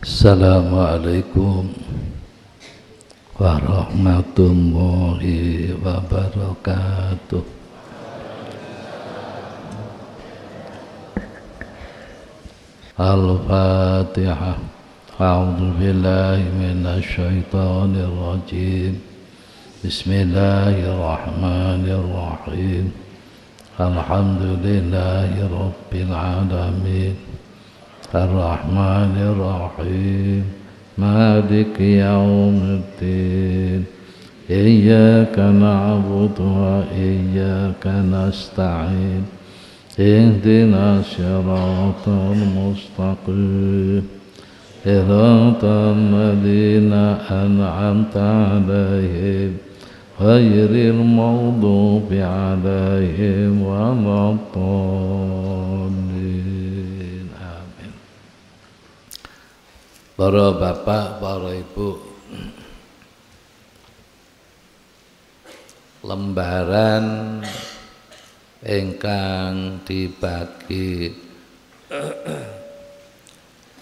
Assalamualaikum warahmatullahi wabarakatuh. Al-Fatihah. A'udzu billahi minasy syaithanir rajim. Bismillahirrahmanirrahim. Alhamdulillahi rabbil alamin. Ar-Rahmanir Rahim. Maliki yaumiddin. Iyyaka na'budu wa iyyaka nasta'in. Ihdinas siratal mustaqim. Siratal ladzina an'amta 'alaihim ghairil maghdubi 'alaihim waladdallin. Para bapak, para ibu, lembaran ingkang dibagi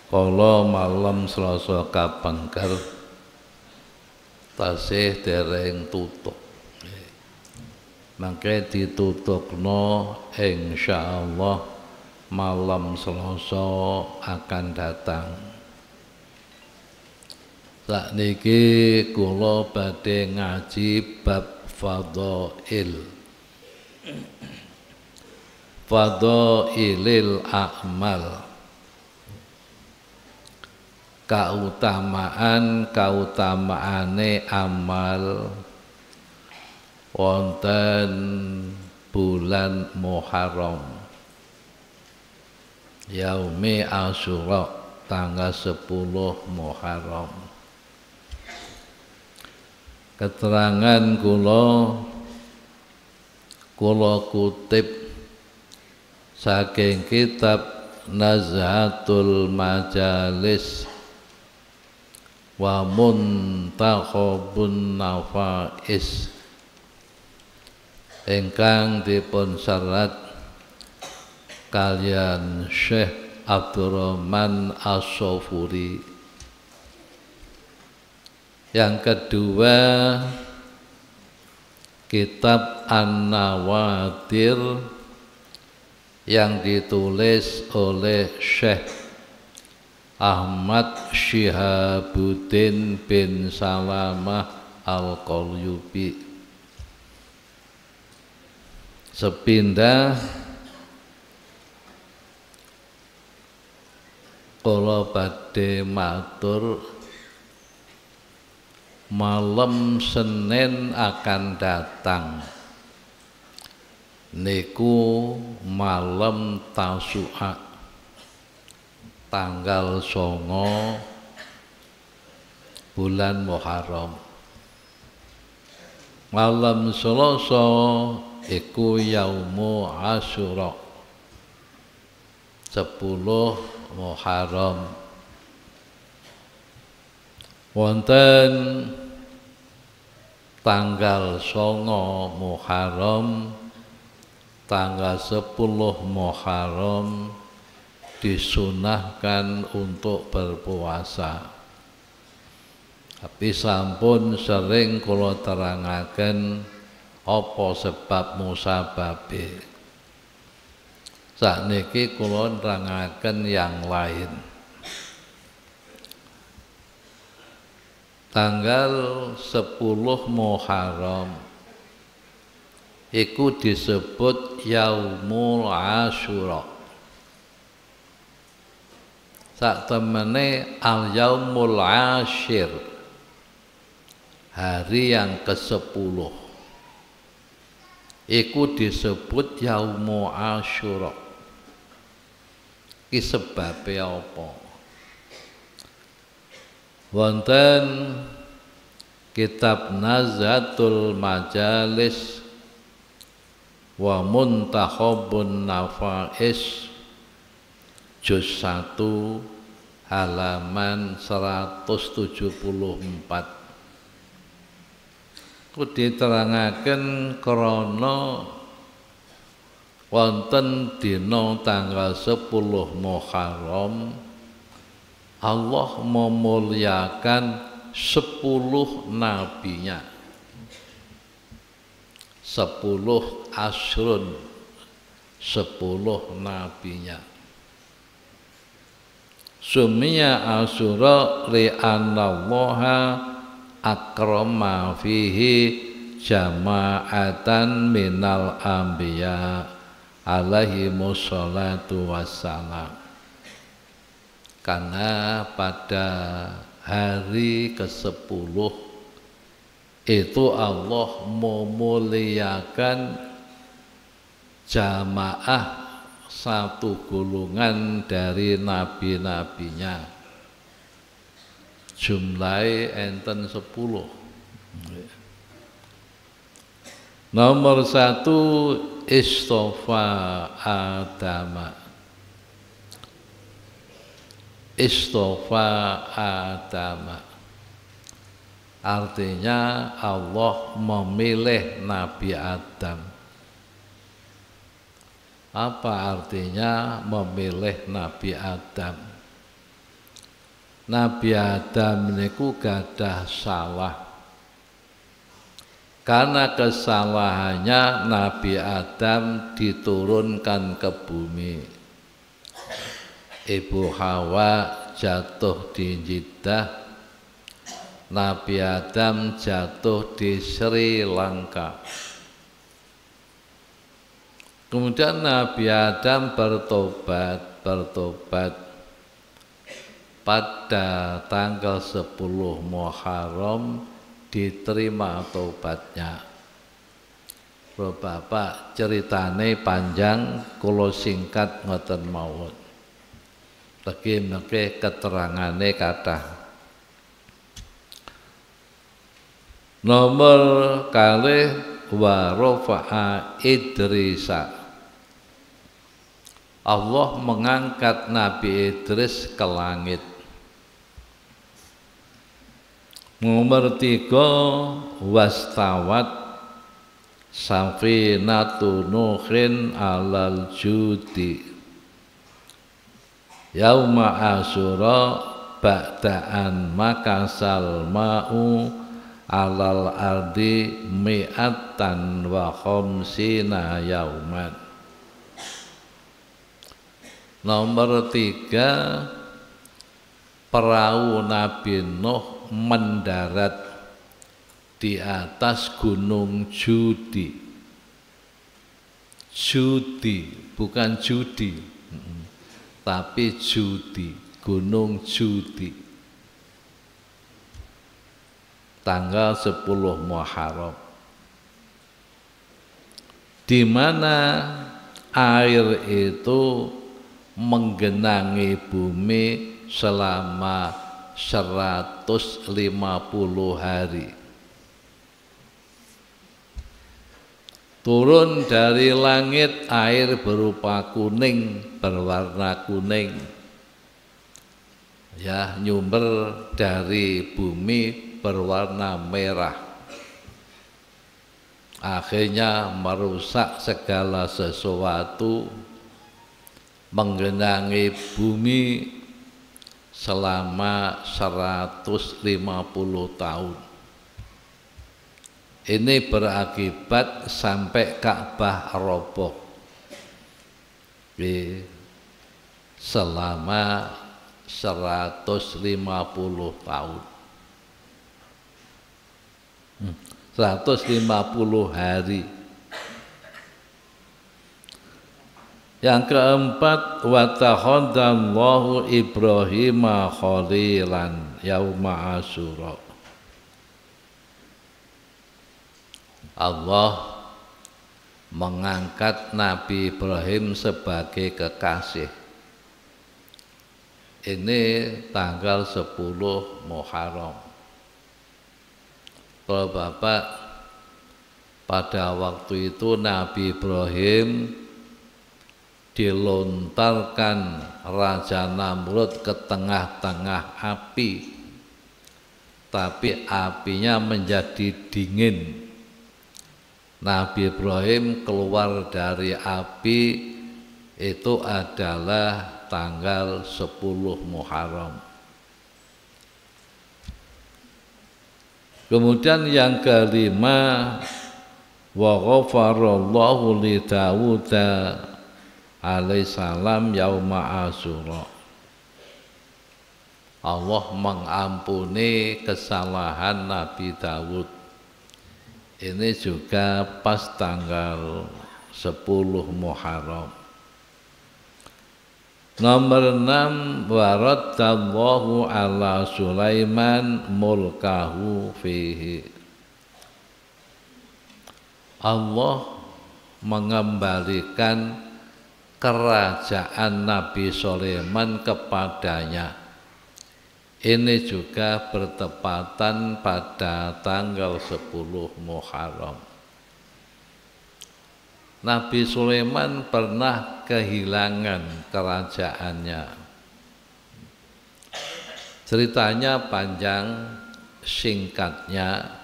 kala malam Selasa kapengker tasih dereng tutup. Mangke ditutupno insyaallah malam Selasa akan datang. Sakniki kula badhe ngaji bab fadhail. Fadhailil a'mal. Kautamaane amal wonten bulan Muharram. Yaumi Asyura tanggal 10 Muharram. Keterangan kula kutip saking kitab Nazhatul Majalis wa Muntakhabun Nafais ingkang dipun serat kalian Syekh Abdurrahman As-Sofuri. Yang kedua, kitab An-Nawadir yang ditulis oleh Syekh Ahmad Syihabuddin bin Salamah Al-Qalyubi. Sepindah kula badhe matur malam Senin akan datang niku malam Tasu'a tanggal 9 bulan Muharram. Malam Selasa iku Yaumu Asyura 10 Muharram. Wonten tanggal 9 Muharram, tanggal 10 Muharram disunahkan untuk berpuasa. Tapi sampun sering kula terangaken apa sebab musababe. Sakniki kula nerangaken yang lain. Tanggal 10 Muharram iku disebut Yaumul Asyura. Saktemene Al-Yaumul Ashir, hari yang ke-10 iku disebut Yaumul Asyura. Ki sebabe apa? Wonten kitab Nazhatul Majalis wa Muntakhabun Nafais juz 1 halaman 174. Ku diterangaken krana wonten dina tanggal 10 Muharram Allah memuliakan 10 nabinya, 10 asrun, 10 nabinya. Summiya asyura li'annallaha akrama fihi jama'atan minal anbiya alaihi musholatu wassalam. Karena pada hari ke-10 itu Allah memuliakan jamaah satu golongan dari nabi-nabinya. Jumlahe enten 10. Nomor 1 istofa Adama. Istofa Adama artinya Allah memilih Nabi Adam. Apa artinya memilih Nabi Adam? Nabi Adam niku gadah salah. Karena kesalahannya Nabi Adam diturunkan ke bumi. Ibu Hawa jatuh di Jeddah, Nabi Adam jatuh di Sri Lanka. Kemudian Nabi Adam bertobat pada tanggal 10 Muharram diterima tobatnya. Bapak ceritane panjang, kula singkat ngoten mawon. Mengke keterangane kathah. Nomor kalih wa rafa'a Idrisa. Allah mengangkat Nabi Idris ke langit. Nomor 3 wastawat safinatu nuhin alal judi. Yauma asyura ba'da'an makasal ma'u alal ardi mi'atan wa khamsina yauman. Nomor 3 perahu Nabi Nuh mendarat di atas gunung Judi. Judi bukan judi, tapi Judi, gunung Judi. Tanggal 10 Muharram. Di mana air itu menggenangi bumi selama 150 hari. Turun dari langit air berupa kuning, berwarna kuning. Ya, nyumber dari bumi berwarna merah. Akhirnya merusak segala sesuatu, menggenangi bumi selama 150 tahun. Ini berakibat sampai Ka'bah roboh selama 150 tahun. 150 hari. Yang keempat, wa takhadallahu Ibrahima khalilan yauma asyura. Allah mengangkat Nabi Ibrahim sebagai kekasih. Ini tanggal 10 Muharram. Kalau Bapak, pada waktu itu Nabi Ibrahim dilontarkan Raja Namrud ke tengah-tengah api, tapi apinya menjadi dingin. Nabi Ibrahim keluar dari api itu adalah tanggal 10 Muharram. Kemudian yang kelima, wa ghafarallahu li Dawud alaihissalam yauma Asyura. Allah mengampuni kesalahan Nabi Dawud. Ini juga pas tanggal 10 Muharram. Nomor 6, waradallahu ala Sulaiman mulkahu fihi. Allah mengembalikan kerajaan Nabi Sulaiman kepadanya. Ini juga bertepatan pada tanggal 10 Muharram. Nabi Sulaiman pernah kehilangan kerajaannya. Ceritanya panjang, singkatnya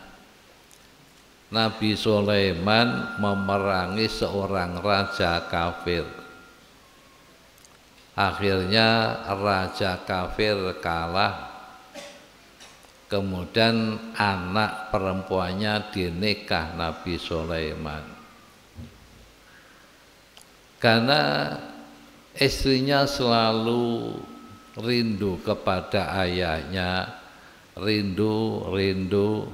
Nabi Sulaiman memerangi seorang raja kafir. Akhirnya raja kafir kalah. Kemudian anak perempuannya dinikah Nabi Sulaiman. Karena istrinya selalu rindu kepada ayahnya, rindu,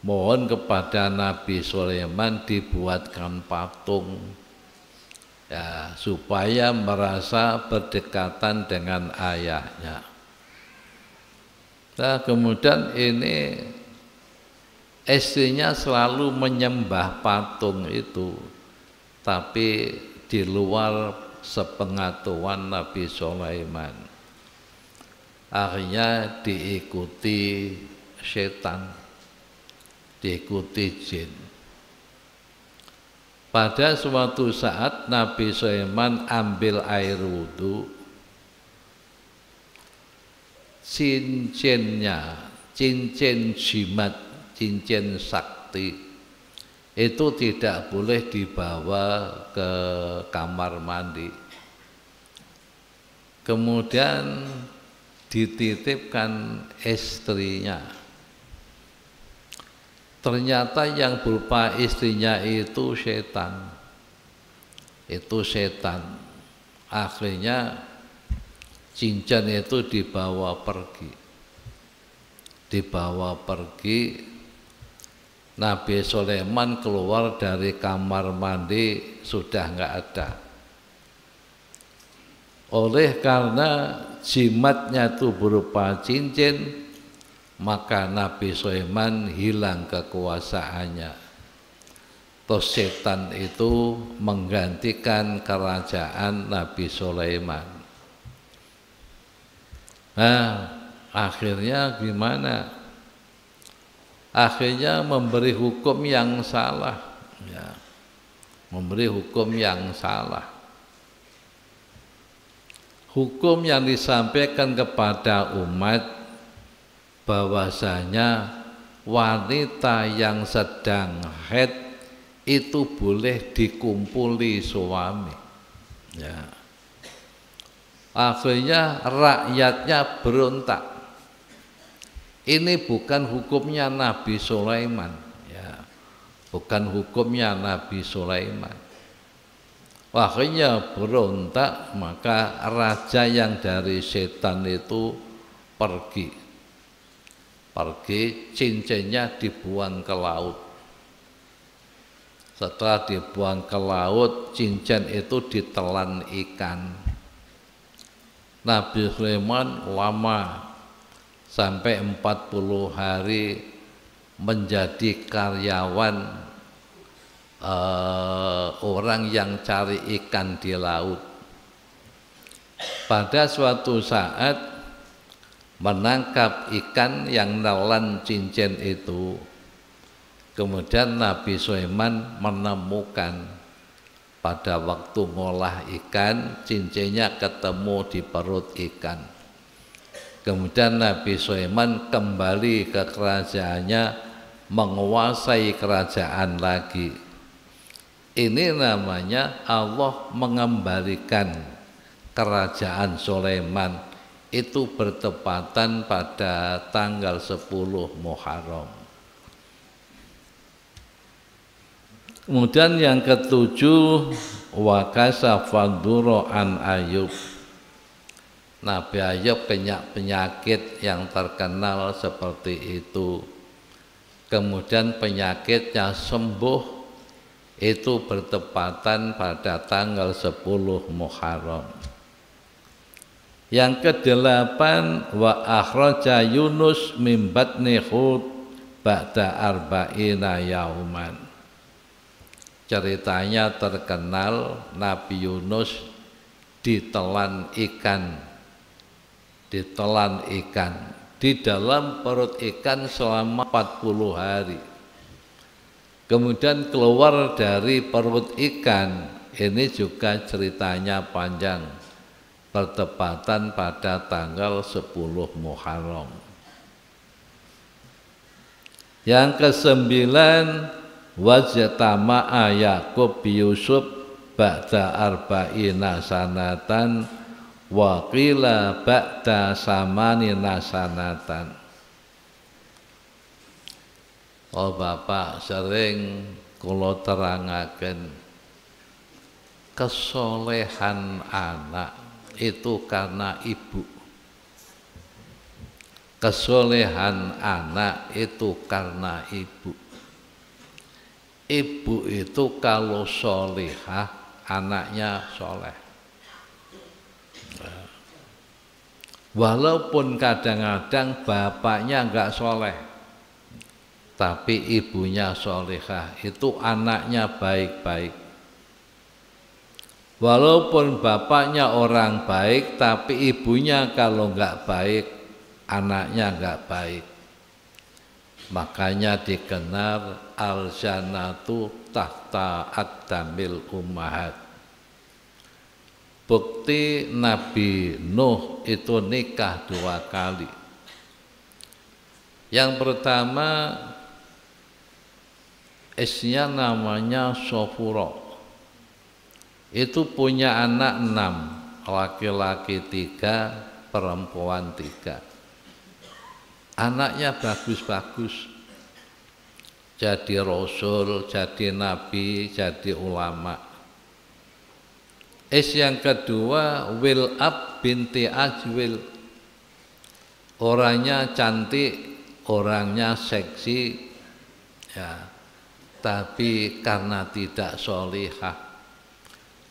mohon kepada Nabi Sulaiman dibuatkan patung, ya, supaya merasa berdekatan dengan ayahnya. Nah, kemudian ini istrinya selalu menyembah patung itu, tapi di luar sepengetahuan Nabi Sulaiman. Akhirnya diikuti setan, diikuti jin. Pada suatu saat Nabi Sulaiman ambil air wudhu, cincinnya, cincin jimat, cincin sakti itu tidak boleh dibawa ke kamar mandi. Kemudian dititipkan istrinya. Ternyata yang berupa istrinya itu setan. Itu setan. Akhirnya cincin itu dibawa pergi. Dibawa pergi. Nabi Sulaiman keluar dari kamar mandi sudah nggak ada. Oleh karena jimatnya itu berupa cincin, maka Nabi Sulaiman hilang kekuasaannya. Terus setan itu menggantikan kerajaan Nabi Sulaiman. Nah, akhirnya gimana? Akhirnya memberi hukum yang salah, ya, memberi hukum yang salah. Hukum yang disampaikan kepada umat bahwasanya wanita yang sedang haid itu boleh dikumpuli suami. Ya. Akhirnya rakyatnya berontak. Ini bukan hukumnya Nabi Sulaiman, ya, bukan hukumnya Nabi Sulaiman. Akhirnya berontak, maka raja yang dari setan itu pergi, cincinnya dibuang ke laut. Setelah dibuang ke laut, cincin itu ditelan ikan. Nabi Sulaiman lama, sampai 40 hari menjadi karyawan orang yang cari ikan di laut. Pada suatu saat menangkap ikan yang nelan cincin itu. Kemudian Nabi Sulaiman menemukan pada waktu ngolah ikan, cincinnya ketemu di perut ikan. Kemudian Nabi Sulaiman kembali ke kerajaannya, menguasai kerajaan lagi. Ini namanya Allah mengembalikan kerajaan Sulaiman itu bertepatan pada tanggal 10 Muharram. Kemudian yang ketujuh, wa kasafa dzurra an Ayub. Nabi Ayub kena penyakit yang terkenal seperti itu. Kemudian penyakitnya sembuh, itu bertepatan pada tanggal 10 Muharram. Yang kedelapan, wa akhraja Yunus min batni Hud ba'da arba'ina yauman. Ceritanya terkenal, Nabi Yunus ditelan ikan di dalam perut ikan selama 40 hari. Kemudian keluar dari perut ikan, ini juga ceritanya panjang, bertepatan pada tanggal 10 Muharram. Yang kesembilan, wajtama'a Yaqub bi Yusuf ba'da arba'ina sanatan wa qila ba'da samanina sanatan. Oh Bapak, sering kula terangaken kesolehan anak itu karena ibu. Kesolehan anak itu karena ibu. Ibu itu kalau solehah, anaknya soleh. Walaupun kadang-kadang bapaknya enggak soleh, tapi ibunya solehah, itu anaknya baik-baik. Walaupun bapaknya orang baik, tapi ibunya kalau enggak baik, anaknya enggak baik. Makanya dikenal al-jannatu tahta aqdamil ummahat. Bukti Nabi Nuh itu nikah 2 kali. Yang pertama, istrinya namanya Sofuro. Itu punya anak 6, laki-laki 3, perempuan 3. Anaknya bagus-bagus, jadi rasul, jadi nabi, jadi ulama. Yang kedua, Wil'ab binti Ajwil. Orangnya cantik, orangnya seksi, ya, tapi karena tidak sholihah,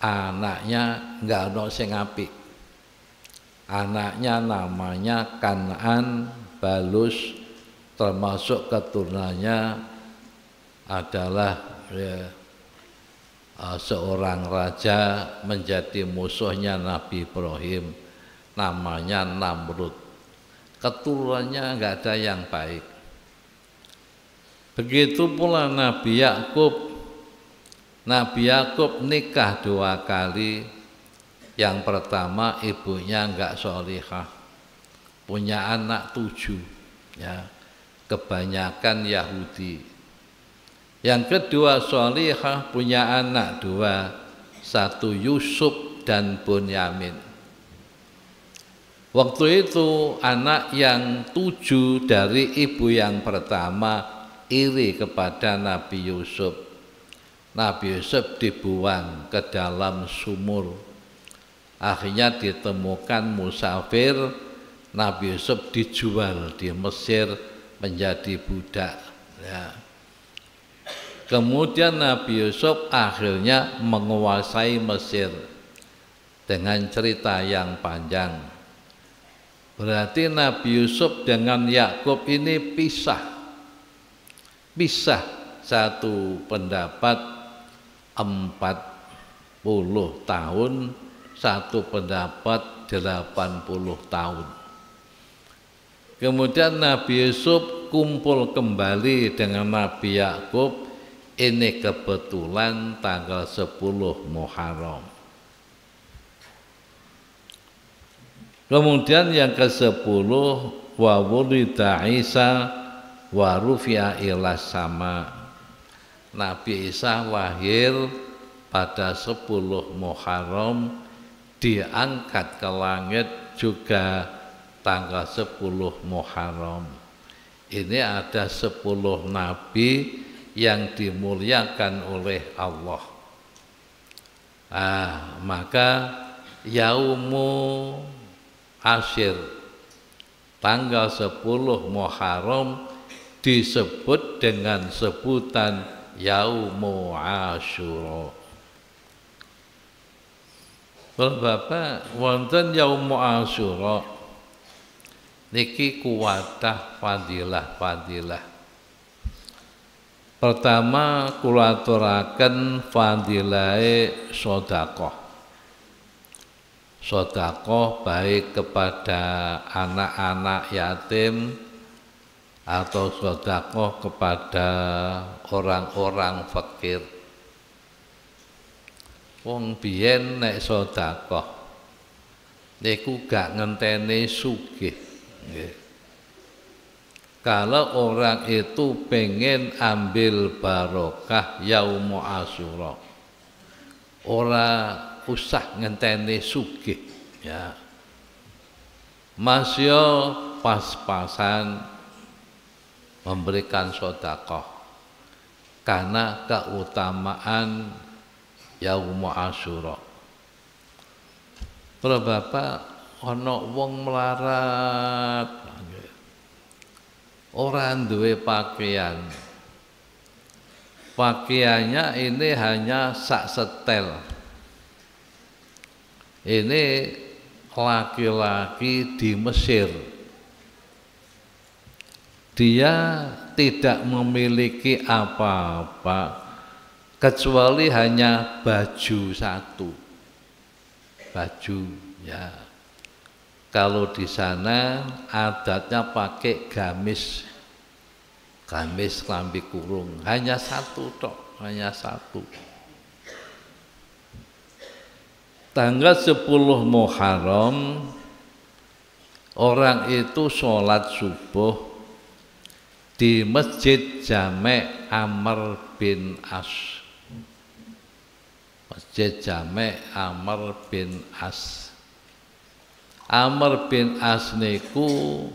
anaknya nggak ono sing apik. Anaknya namanya Kan'an Balus, termasuk keturunannya adalah seorang raja menjadi musuhnya Nabi Ibrahim, namanya Namrud. Keturunannya nggak ada yang baik. Begitu pula Nabi Yakub. Nabi Yakub nikah 2 kali. Yang pertama ibunya nggak sholihah, punya anak 7, ya, kebanyakan Yahudi. Yang kedua sholihah, punya anak 2, 1 Yusuf dan Bunyamin. Waktu itu anak yang 7 dari ibu yang pertama iri kepada Nabi Yusuf. Nabi Yusuf dibuang ke dalam sumur. Akhirnya ditemukan musafir, Nabi Yusuf dijual di Mesir menjadi budak, ya. Kemudian Nabi Yusuf akhirnya menguasai Mesir dengan cerita yang panjang. Berarti Nabi Yusuf dengan Yakub ini pisah. Satu pendapat 40 tahun, satu pendapat 80 tahun. Kemudian Nabi Yusuf kumpul kembali dengan Nabi Yakub. Ini kebetulan tanggal 10 Muharram. Kemudian yang ke-10, wa wulida Isa wa rufi'a ila sama. Nabi Isa lahir pada 10 Muharram, diangkat ke langit juga tanggal 10 Muharram. Ini ada 10 nabi yang dimuliakan oleh Allah. Maka Yaumu Ashir, tanggal 10 Muharram disebut dengan sebutan Yaumu Asyura. Bapak, wonten Yaumu Asyura niki kuwadah fadilah. Pertama kula aturaken fadilahe sedekah. Sedekah baik kepada anak-anak yatim atau sedekah kepada orang-orang fakir. Wong biyen nek sedekah niku gak ngenteni sugih. Kalau orang itu pengen ambil barokah Yaumu Asyura, ora usah ngenteni sugih ya. Masya pas-pasan memberikan sedekah karena keutamaan Yaumu Asyura. Kalau Bapak ana wong melarat ora duwe pakaian, pakaiannya ini hanya sak setel. Ini laki-laki di Mesir, dia tidak memiliki apa-apa kecuali hanya baju satu, baju ya. Kalau di sana adatnya pakai gamis klambi kurung, hanya satu tok, hanya satu. Tanggal 10 Muharram orang itu sholat subuh di Masjid Jami' Amr bin As. Masjid Jami' Amr bin As. Amr bin As niku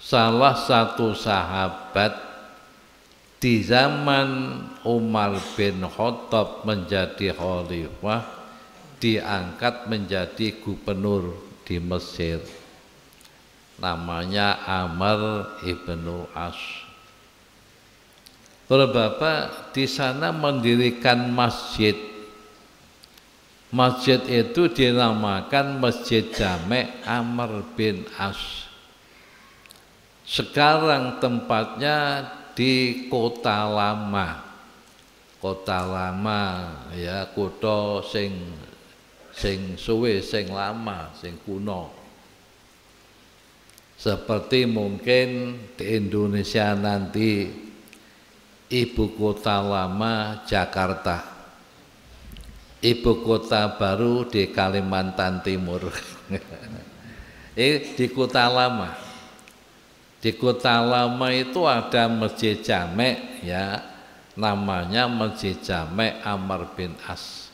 salah satu sahabat di zaman Umar bin Khattab menjadi khalifah, diangkat menjadi gubernur di Mesir. Namanya Amr ibnu As. Bapak di sana mendirikan masjid. Masjid itu dinamakan Masjid Jami' Amr bin As. Sekarang tempatnya di Kota Lama. Kota Lama ya, kota sing suwe, sing lama, sing kuno. Seperti mungkin di Indonesia nanti ibu kota lama Jakarta, ibu kota baru di Kalimantan Timur. Di Kota Lama. Di Kota Lama itu ada Masjid Jami' ya, namanya Masjid Jami' Amr bin As.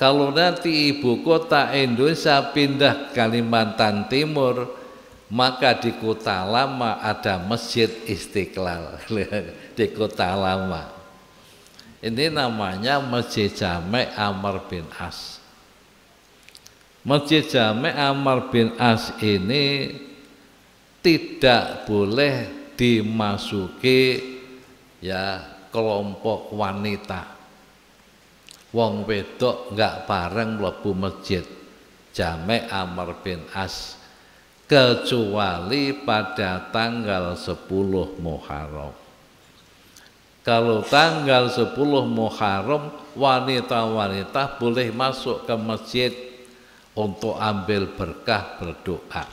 Kalau nanti ibu kota Indonesia pindah Kalimantan Timur, maka di Kota Lama ada Masjid Istiqlal. Di Kota Lama. Ini namanya Masjid Jami' Amr bin As. Masjid Jami' Amr bin As ini tidak boleh dimasuki ya kelompok wanita. Wong wedok enggak bareng mlebu Masjid Jami' Amr bin As kecuali pada tanggal 10 Muharram. Kalau tanggal 10 Muharram wanita-wanita boleh masuk ke masjid untuk ambil berkah, berdoa.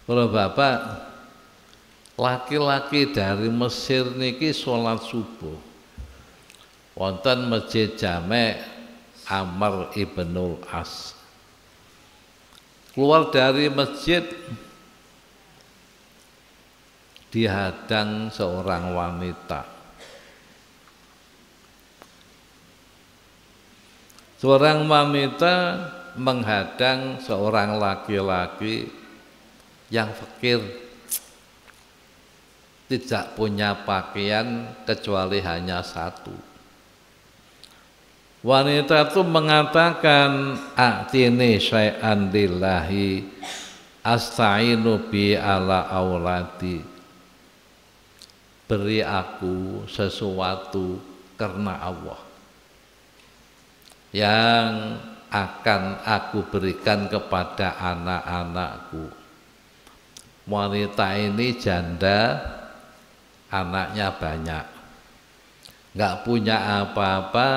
Kalau Bapak, laki-laki dari Mesir niki sholat subuh wonten Masjid Jami' Amr ibnul As. Keluar dari masjid dihadang seorang wanita. Seorang wanita menghadang seorang laki-laki yang fakir, tidak punya pakaian kecuali hanya satu. Wanita itu mengatakan, "A'tini syai'an lillahi asta'inu bi ala auladi." Beri aku sesuatu karena Allah yang akan aku berikan kepada anak-anakku. Wanita ini janda, anaknya banyak, nggak punya apa-apa,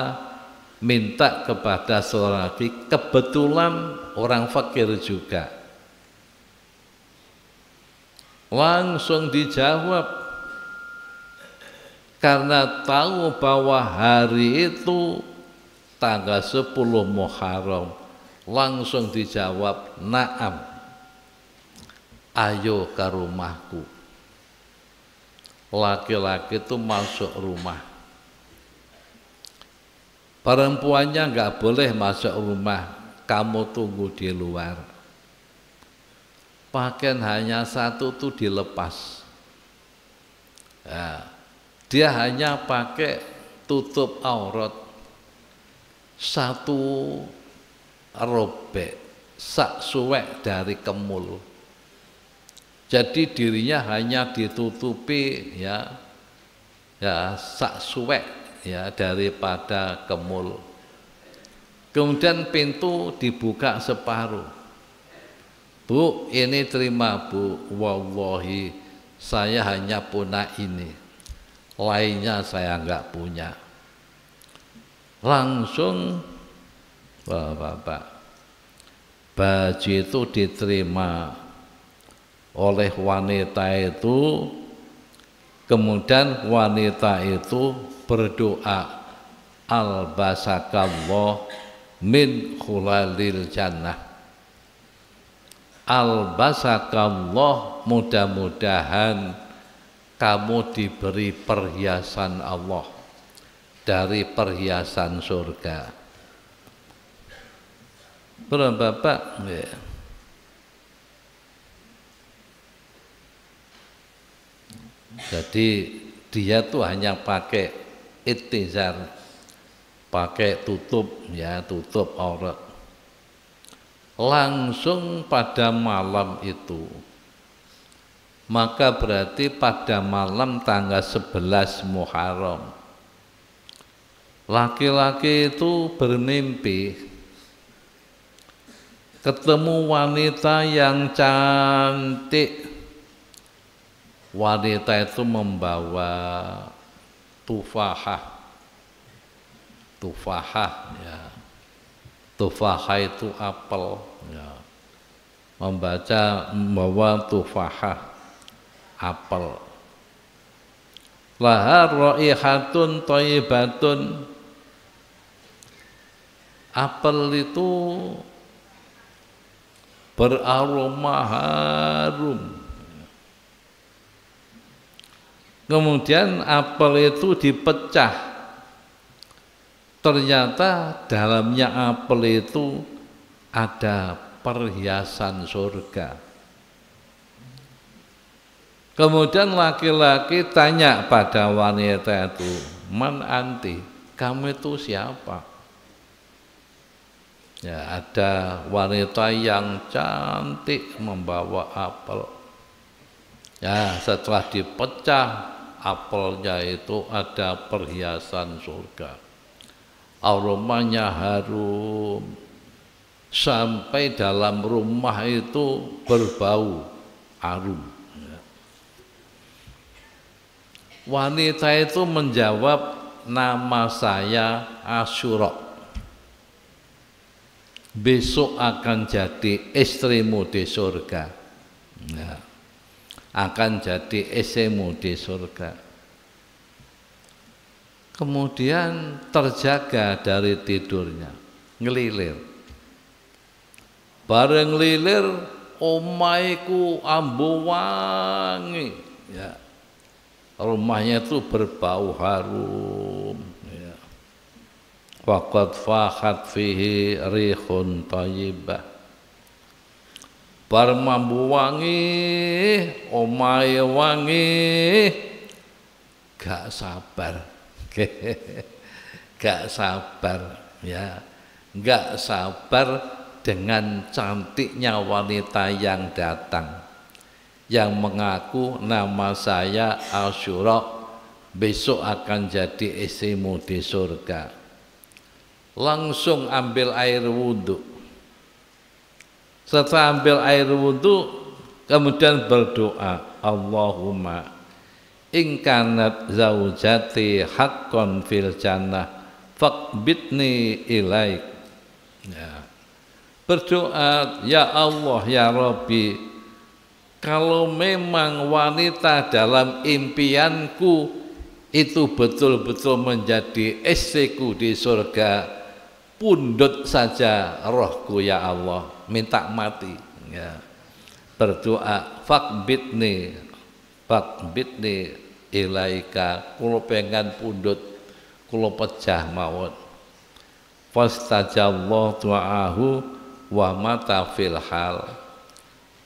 minta kepada seorang laki, kebetulan orang fakir juga. Langsung dijawab, karena tahu bahwa hari itu tanggal 10 Muharram, langsung dijawab, "Na'am, ayo ke rumahku." Laki-laki itu masuk rumah, perempuannya nggak boleh masuk rumah, kamu tunggu di luar. Pakaian hanya satu tuh dilepas, ya, dia hanya pakai tutup aurat, satu robek, sak suwek dari kemul. Jadi dirinya hanya ditutupi ya sak suwek ya daripada kemul. Kemudian pintu dibuka separuh. "Bu, ini terima Bu, wallahi saya hanya punya ini, lainnya saya enggak punya." Langsung Bapak, baju itu diterima oleh wanita itu. Kemudian wanita itu berdoa, "Albasakallah min khulalil jannah." Albasakallah, mudah-mudahan kamu diberi perhiasan Allah dari perhiasan surga. Bapak, ya. Jadi dia tuh hanya pakai itizar, pakai tutup ya, tutup aurat. Langsung pada malam itu, maka berarti pada malam tanggal 11 Muharram, laki-laki itu bermimpi ketemu wanita yang cantik. Wanita itu membawa tufahah ya. Tufahah itu apel ya. Membawa tufahah apel. Laha raihatun thayyibatun. Apel itu beraroma harum. Kemudian apel itu dipecah. Ternyata dalamnya apel itu ada perhiasan surga. Kemudian laki-laki tanya pada wanita itu, "Man anti, kamu itu siapa?" Ya, ada wanita yang cantik membawa apel. Ya, setelah dipecah apelnya itu ada perhiasan surga. Aromanya harum, sampai dalam rumah itu berbau harum. Wanita itu menjawab, "Nama saya Asyura. Besok akan jadi istrimu di surga." Ya, akan jadi istrimu di surga. Kemudian terjaga dari tidurnya, ngelilir. Bareng ngelilir, omaiku ambu wangi. Ya. Rumahnya itu berbau harum. Ya. faqad fahat fihi rihun thayyibah. Bar mambu wangi, omahe wangi, gak sabar. Gak sabar ya. Gak sabar dengan cantiknya wanita yang datang, yang mengaku nama saya Asyura, besok akan jadi istrimu di surga. Langsung ambil air wudhu. Setelah ambil air wudhu, kemudian berdoa, Allahumma in kanat zaujati haqqan fil jannah faqbidni ilaik. Ya. Berdoa, ya Allah ya Rabbi, kalau memang wanita dalam impianku itu betul-betul menjadi istriku di surga, pundut saja rohku ya Allah, minta mati ya. Berdoa, faqbidni ilaika, kulo pengen pundut, kulo pecah mawon. Fastajallahu du'ahu wa mata fil hal.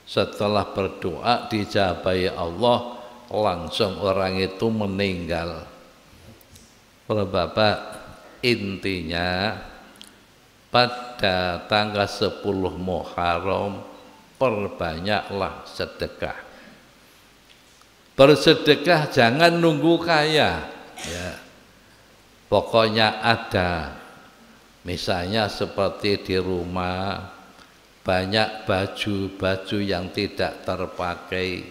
Setelah berdoa dijabahi Allah, langsung orang itu meninggal. Kalau Bapak, intinya pada tanggal 10 Muharram perbanyaklah sedekah. Bersedekah jangan nunggu kaya ya. Pokoknya ada, misalnya seperti di rumah banyak baju-baju yang tidak terpakai,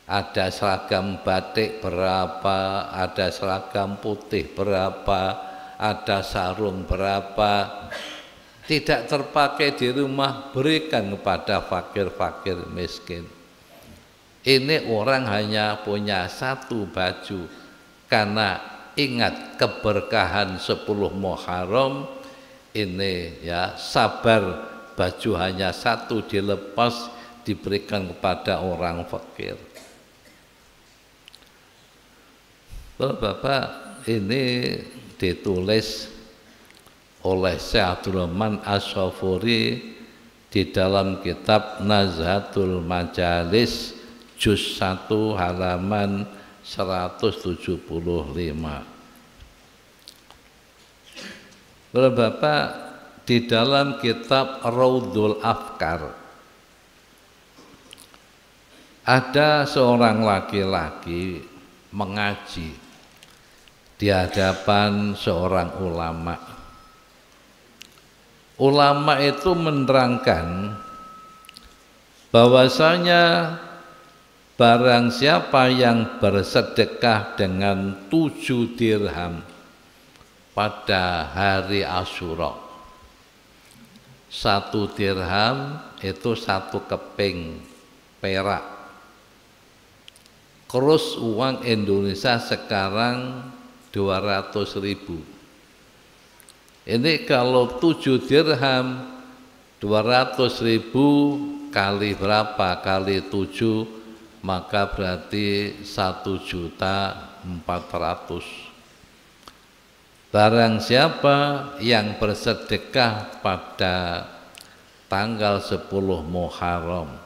ada seragam batik berapa, ada seragam putih berapa, ada sarung berapa, tidak terpakai di rumah, berikan kepada fakir-fakir miskin. Ini orang hanya punya satu baju, karena ingat keberkahan 10 Muharram ini ya, sabar, baju hanya satu dilepas diberikan kepada orang fakir. Bapak, ini ditulis oleh Syekh Abdul Rahman Asy-Syafuri di dalam kitab Nazhatul Majalis juz 1 halaman 175. Bapak, di dalam kitab Raudhul Afkar ada seorang laki-laki mengaji di hadapan seorang ulama. Ulama itu menerangkan bahwasanya barang siapa yang bersedekah dengan 7 dirham pada hari Asyura, 1 dirham itu 1 keping perak. Kurs uang Indonesia sekarang 200.000. Ini kalau 7 dirham 200.000 kali berapa? Kali 7, maka berarti 1.400.000. Barang siapa yang bersedekah pada tanggal 10 Muharram,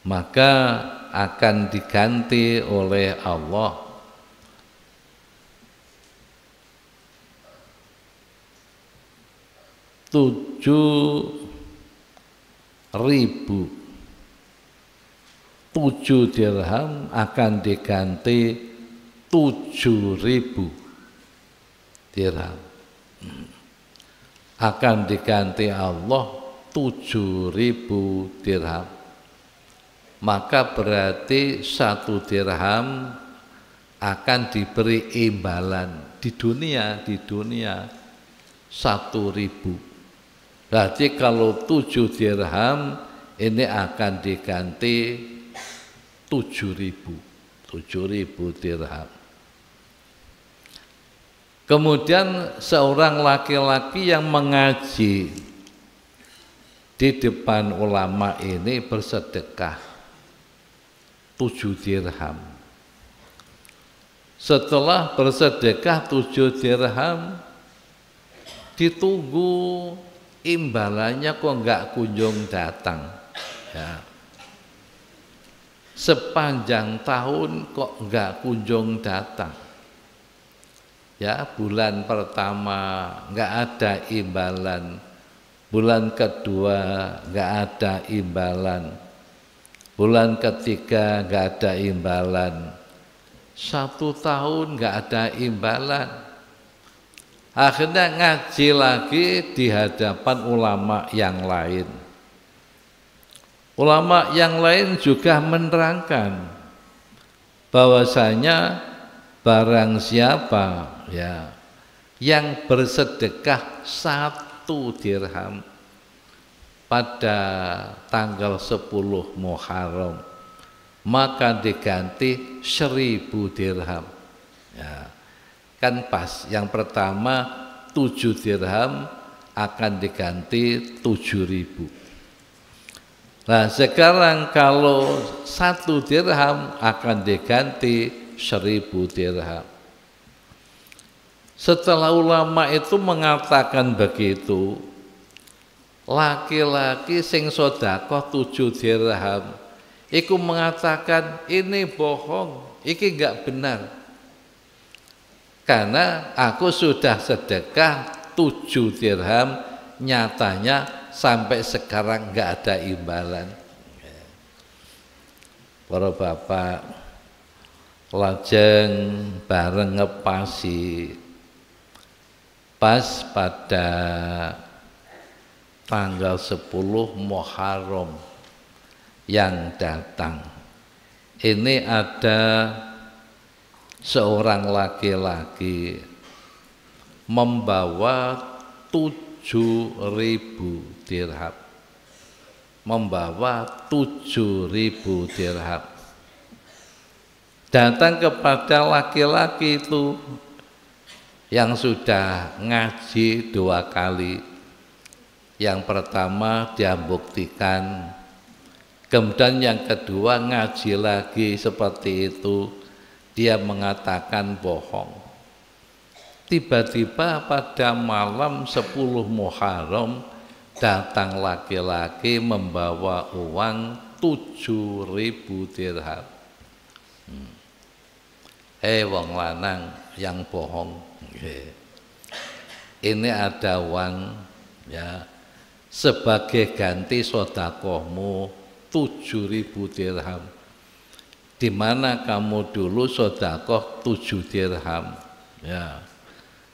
maka akan diganti oleh Allah 7.000. 7 dirham akan diganti 7.000 dirham. Akan diganti Allah 7.000 dirham. Maka berarti 1 dirham akan diberi imbalan di dunia 1.000. Berarti kalau 7 dirham ini akan diganti 7.000 dirham. Kemudian seorang laki-laki yang mengaji di depan ulama ini bersedekah 7 dirham. Setelah bersedekah 7 dirham, ditunggu imbalannya kok enggak kunjung datang. Ya. Sepanjang tahun kok enggak kunjung datang. Ya, bulan pertama enggak ada imbalan, bulan kedua enggak ada imbalan, bulan ketiga enggak ada imbalan, 1 tahun enggak ada imbalan. Akhirnya ngaji lagi di hadapan ulama yang lain. Ulama yang lain juga menerangkan bahwasanya barang siapa ya yang bersedekah 1 dirham pada tanggal 10 Muharram, maka diganti 1000 dirham. Ya, kan pas. Yang pertama 7 dirham akan diganti 7.000. Nah sekarang kalau 1 dirham akan diganti 1000 dirham. Setelah ulama itu mengatakan begitu, laki-laki sing sedekah 7 dirham iku mengatakan ini bohong, ini enggak benar. Karena aku sudah sedekah 7 dirham, nyatanya sampai sekarang enggak ada imbalan. Para bapak, lajeng bareng ngepasi pas pada tanggal 10 Muharram yang datang. Ini ada seorang laki-laki membawa 7.000 dirham, membawa 7.000 dirham, datang kepada laki-laki itu yang sudah ngaji 2 kali. Yang pertama dia buktikan, kemudian yang kedua ngaji lagi seperti itu, dia mengatakan bohong. Tiba-tiba pada malam 10 Muharram datang laki-laki membawa uang 7.000 dirham. Wong lanang yang bohong. Ini ada uang ya sebagai ganti sedekahmu 7.000 dirham. Di mana kamu dulu sedekah 7 dirham ya.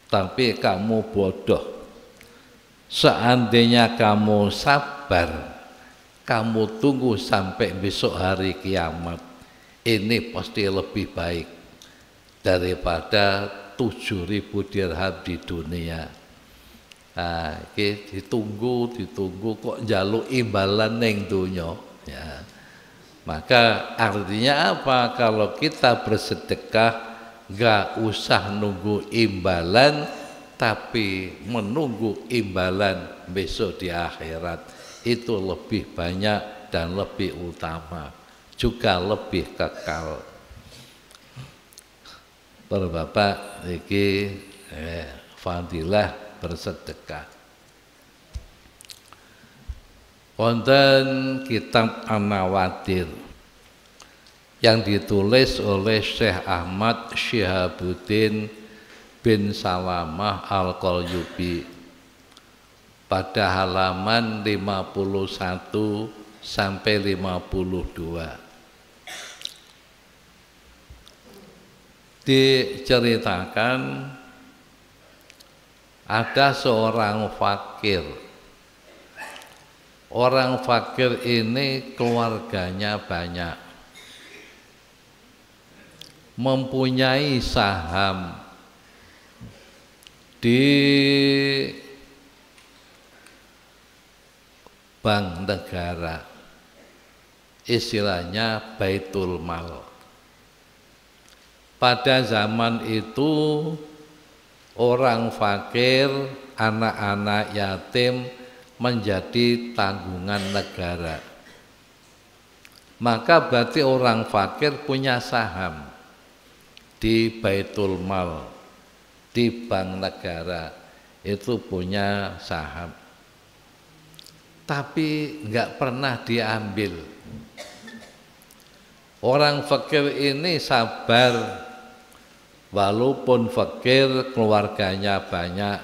Tapi kamu bodoh. Seandainya kamu sabar, kamu tunggu sampai besok hari kiamat, ini pasti lebih baik daripada 7.000 dirham di dunia. Nah, ditunggu kok njaluk imbalan ning donya ya. Maka artinya apa? Kalau kita bersedekah enggak usah nunggu imbalan, tapi menunggu imbalan besok di akhirat itu lebih banyak dan lebih utama, juga lebih kekal. Para bapak, iki fadilah bersedekah. Wonten kitab An-Nawadir yang ditulis oleh Syekh Ahmad Syihabuddin bin Salamah Al-Qalyubi pada halaman 51 sampai 52. Diceritakan ada seorang fakir. Orang fakir ini keluarganya banyak, mempunyai saham di bank negara, istilahnya Baitul Mal. Pada zaman itu orang fakir, anak-anak yatim menjadi tanggungan negara. Maka berarti orang fakir punya saham di Baitul Mal, di bank negara itu punya saham, tapi nggak pernah diambil. Orang fakir ini sabar, walaupun fakir keluarganya banyak,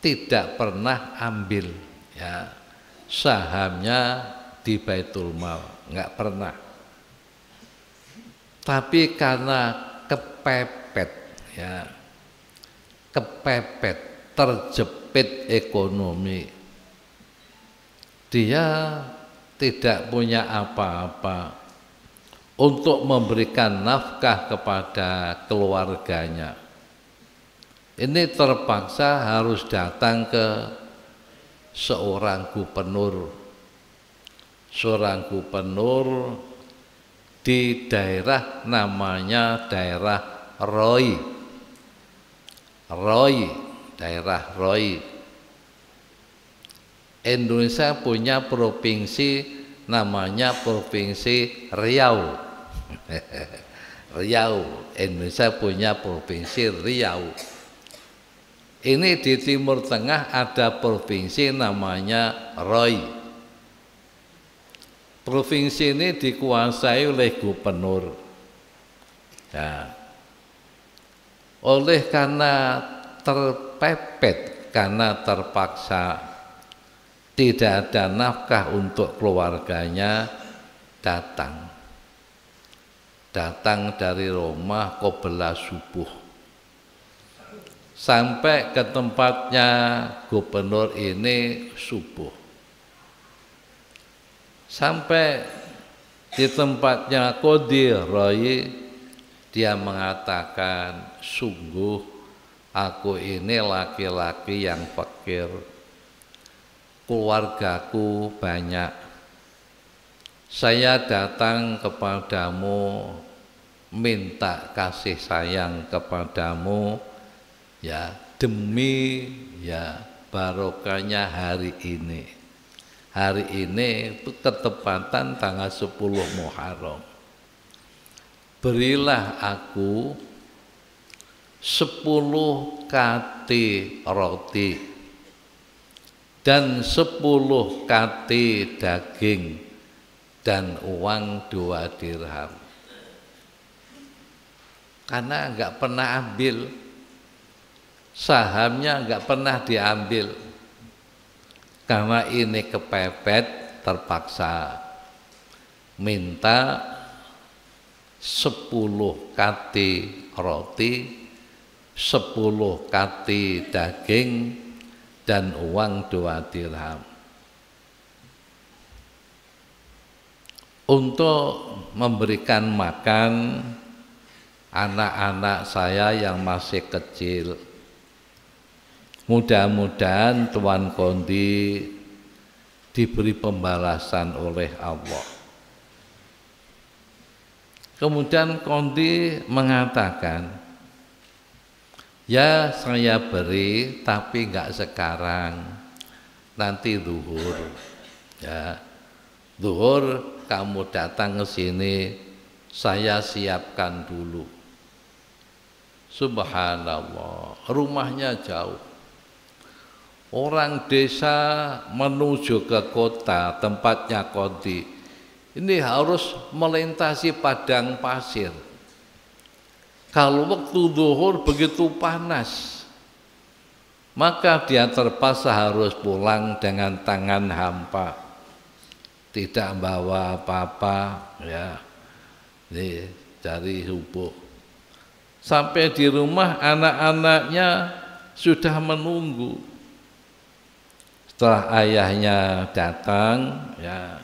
tidak pernah ambil ya sahamnya di Baitul Mal, nggak pernah. Tapi karena kepepet ya, kepepet, terjepit ekonomi, dia tidak punya apa-apa untuk memberikan nafkah kepada keluarganya. Ini terpaksa harus datang ke seorang gubernur di daerah namanya daerah Roy, daerah Roy. Indonesia punya provinsi namanya Provinsi Riau. Riau, Indonesia punya Provinsi Riau. Ini di Timur Tengah ada provinsi namanya Roy. Provinsi ini dikuasai oleh gubernur. Ya. Oleh karena terpepet, karena terpaksa, tidak ada nafkah untuk keluarganya, datang dari rumah qobla subuh sampai ke tempatnya gubernur ini subuh. Sampai di tempatnya Qadhi Roy, dia mengatakan, sungguh aku ini laki-laki yang fakir, keluargaku banyak, saya datang kepadamu minta kasih sayang kepadamu ya demi ya barokahnya hari ini. Hari ini itu ketepatan tanggal 10 Muharram. Berilah aku 10 kati roti dan 10 kati daging dan uang 2 dirham. Karena enggak pernah ambil, sahamnya enggak pernah diambil. Karena ini kepepet, terpaksa minta 10 kati roti, 10 kati daging, dan uang 2 dirham. Untuk memberikan makan anak-anak saya yang masih kecil. Mudah-mudahan Tuan Kondi diberi pembalasan oleh Allah. Kemudian Kondi mengatakan, ya saya beri tapi enggak sekarang, nanti zuhur. Ya, zuhur kamu datang ke sini, saya siapkan dulu. Subhanallah, rumahnya jauh. Orang desa menuju ke kota tempatnya Qadhi ini harus melintasi padang pasir. Kalau waktu zuhur begitu panas, maka dia terpaksa harus pulang dengan tangan hampa, tidak bawa apa-apa ya, dari subuh. Sampai di rumah anak-anaknya sudah menunggu. Setelah ayahnya datang, ya,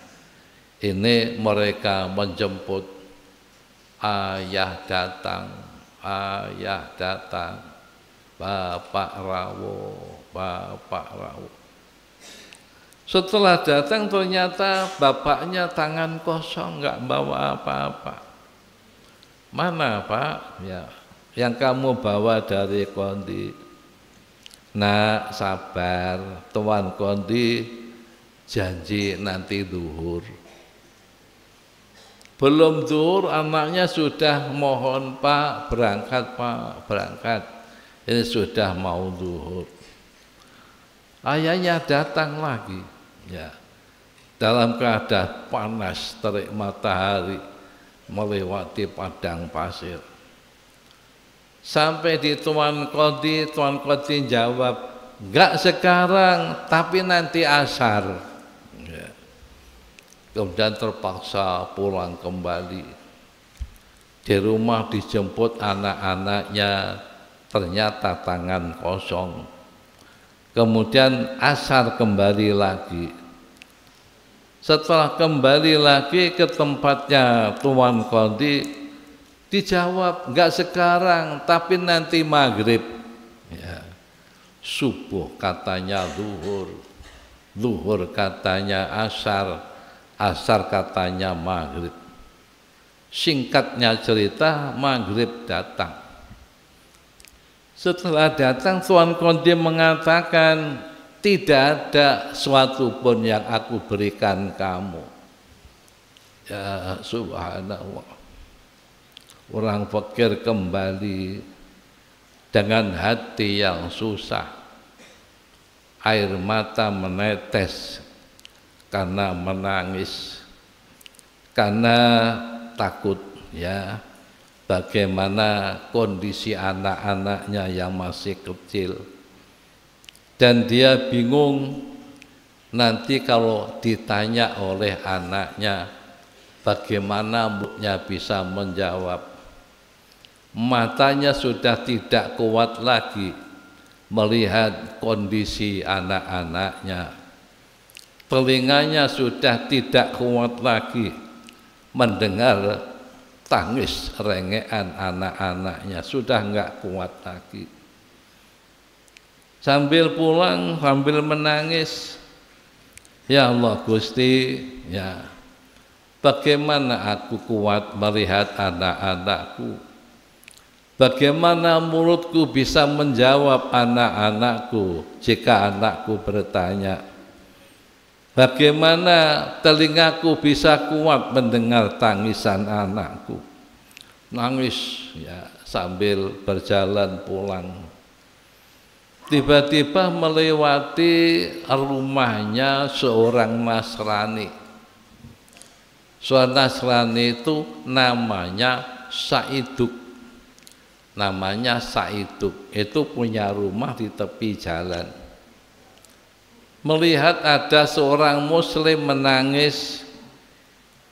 ini mereka menjemput, ayah datang, Bapak Rawo. Setelah datang ternyata bapaknya tangan kosong, nggak bawa apa-apa. Mana Pak? Ya, yang kamu bawa dari Kondi. Nak sabar, Tuan Kondi janji nanti zuhur. Belum zuhur anaknya sudah mohon Pak berangkat. Ini sudah mau zuhur. Ayahnya datang lagi, ya, dalam keadaan panas terik matahari melewati padang pasir. Sampai di Tuan Qadhi jawab, enggak sekarang, tapi nanti asar. Kemudian terpaksa pulang kembali. Di rumah dijemput anak-anaknya, ternyata tangan kosong. Kemudian asar kembali lagi. Setelah kembali lagi ke tempatnya Tuan Qadhi, dijawab, enggak sekarang, tapi nanti maghrib. Ya. Subuh katanya zuhur katanya asar katanya maghrib. Singkatnya cerita, maghrib datang. Setelah datang, Tuan Qadhi mengatakan, tidak ada suatu pun yang aku berikan kamu. Ya subhanallah. Orang fakir kembali dengan hati yang susah. Air mata menetes karena menangis, karena takut, ya, bagaimana kondisi anak-anaknya yang masih kecil. Dan dia bingung nanti kalau ditanya oleh anaknya bagaimana moodnya bisa menjawab. Matanya sudah tidak kuat lagi melihat kondisi anak-anaknya. Telinganya sudah tidak kuat lagi mendengar tangis rengean anak-anaknya, sudah enggak kuat lagi. Sambil pulang, sambil menangis, ya Allah Gusti, ya, bagaimana aku kuat melihat anak-anakku? Bagaimana mulutku bisa menjawab anak-anakku jika anakku bertanya? Bagaimana telingaku bisa kuat mendengar tangisan anakku? Nangis, ya, sambil berjalan pulang. Tiba-tiba melewati rumahnya seorang Nasrani. Seorang Nasrani itu namanya Saiduk. Namanya Saiduk, itu punya rumah di tepi jalan. Melihat ada seorang muslim menangis,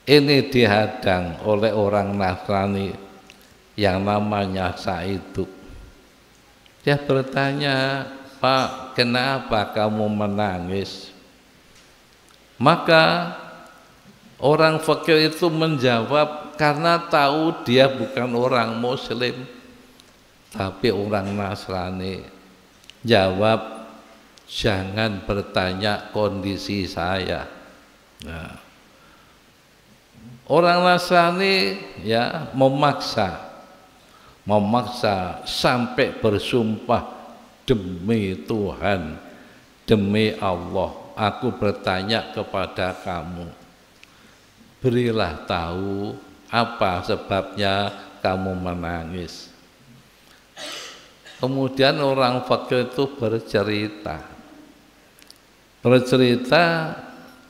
ini dihadang oleh orang Nasrani yang namanya Saiduk. Dia bertanya, Pak, kenapa kamu menangis? Maka orang fakir itu menjawab, karena tahu dia bukan orang muslim, tapi orang Nasrani. Jawab, jangan bertanya kondisi saya. Nah, orang Nasrani, ya, memaksa sampai bersumpah, demi Tuhan, demi Allah, aku bertanya kepada kamu, berilah tahu apa sebabnya kamu menangis. Kemudian orang fakir itu bercerita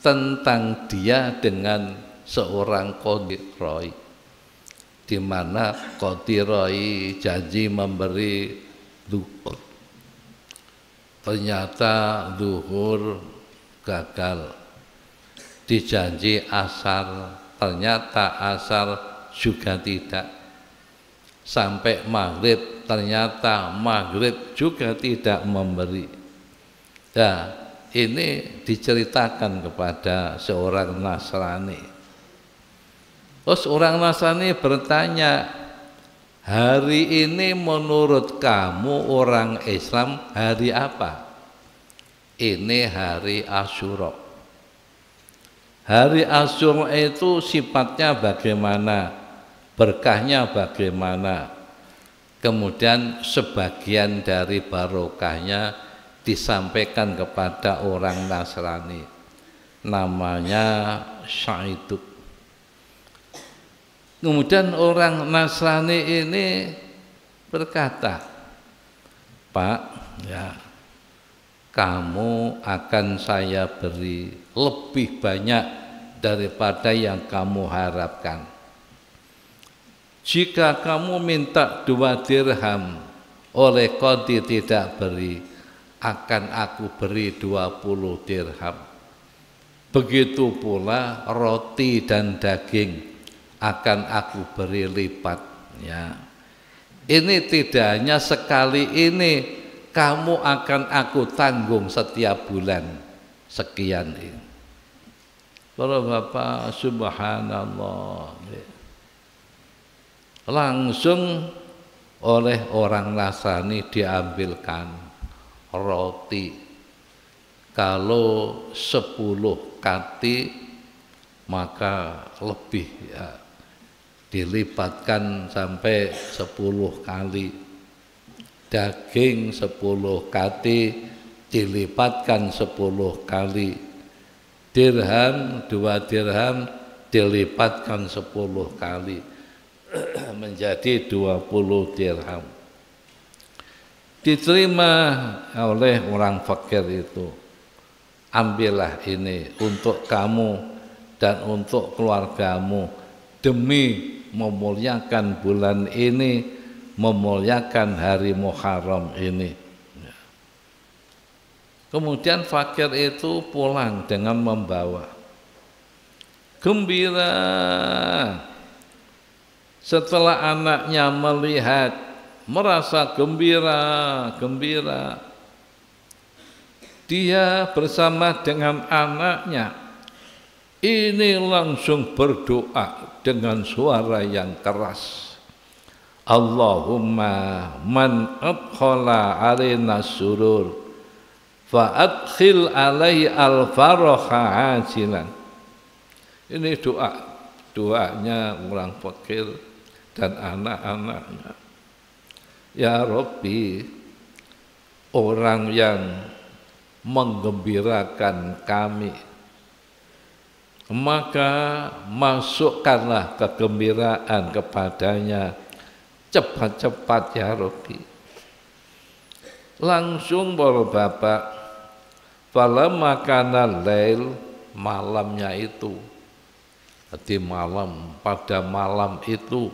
tentang dia dengan seorang Qadhi Roi, di mana Qadhi Roi janji memberi zuhur. Ternyata zuhur gagal. Dijanji asar, ternyata asar juga tidak. Sampai maghrib, ternyata maghrib juga tidak memberi. Nah, ini diceritakan kepada seorang Nasrani. Terus orang Nasrani bertanya, hari ini menurut kamu orang Islam hari apa? Ini hari Asyura. Hari Asyura itu sifatnya bagaimana? Berkahnya bagaimana? Kemudian sebagian dari barokahnya disampaikan kepada orang Nasrani. Namanya Saiduk. Kemudian orang Nasrani ini berkata, Pak, ya, kamu akan saya beri lebih banyak daripada yang kamu harapkan. Jika kamu minta 2 dirham, oleh qadhi tidak beri, akan aku beri 20 dirham. Begitu pula roti dan daging akan aku beri lipat. Ya. Ini tidak hanya sekali ini, kamu akan aku tanggung setiap bulan sekian ini. Para bapak, subhanallah. Langsung oleh orang Nasrani diambilkan roti. Kalau 10 kati maka lebih, ya, dilipatkan sampai 10 kali. Daging 10 kati dilipatkan 10 kali. Dirham 2 dirham dilipatkan 10 kali menjadi 20 dirham. Diterima oleh orang fakir itu. Ambillah ini untuk kamu dan untuk keluargamu demi memuliakan bulan ini, memuliakan hari Muharram ini. Kemudian fakir itu pulang dengan membawa gembira. Setelah anaknya melihat, merasa gembira, dia bersama dengan anaknya ini langsung berdoa dengan suara yang keras. Allahumma man adkhala alaina surur fa adkhil alaihi al-faraha ajilan. Ini doanya orang fakir dan anak-anaknya. Ya Rabbi, orang yang menggembirakan kami, maka masukkanlah kegembiraan kepadanya cepat-cepat ya Rabbi. Langsung para bapak, falamma kana lail, malamnya itu, di malam, pada malam itu,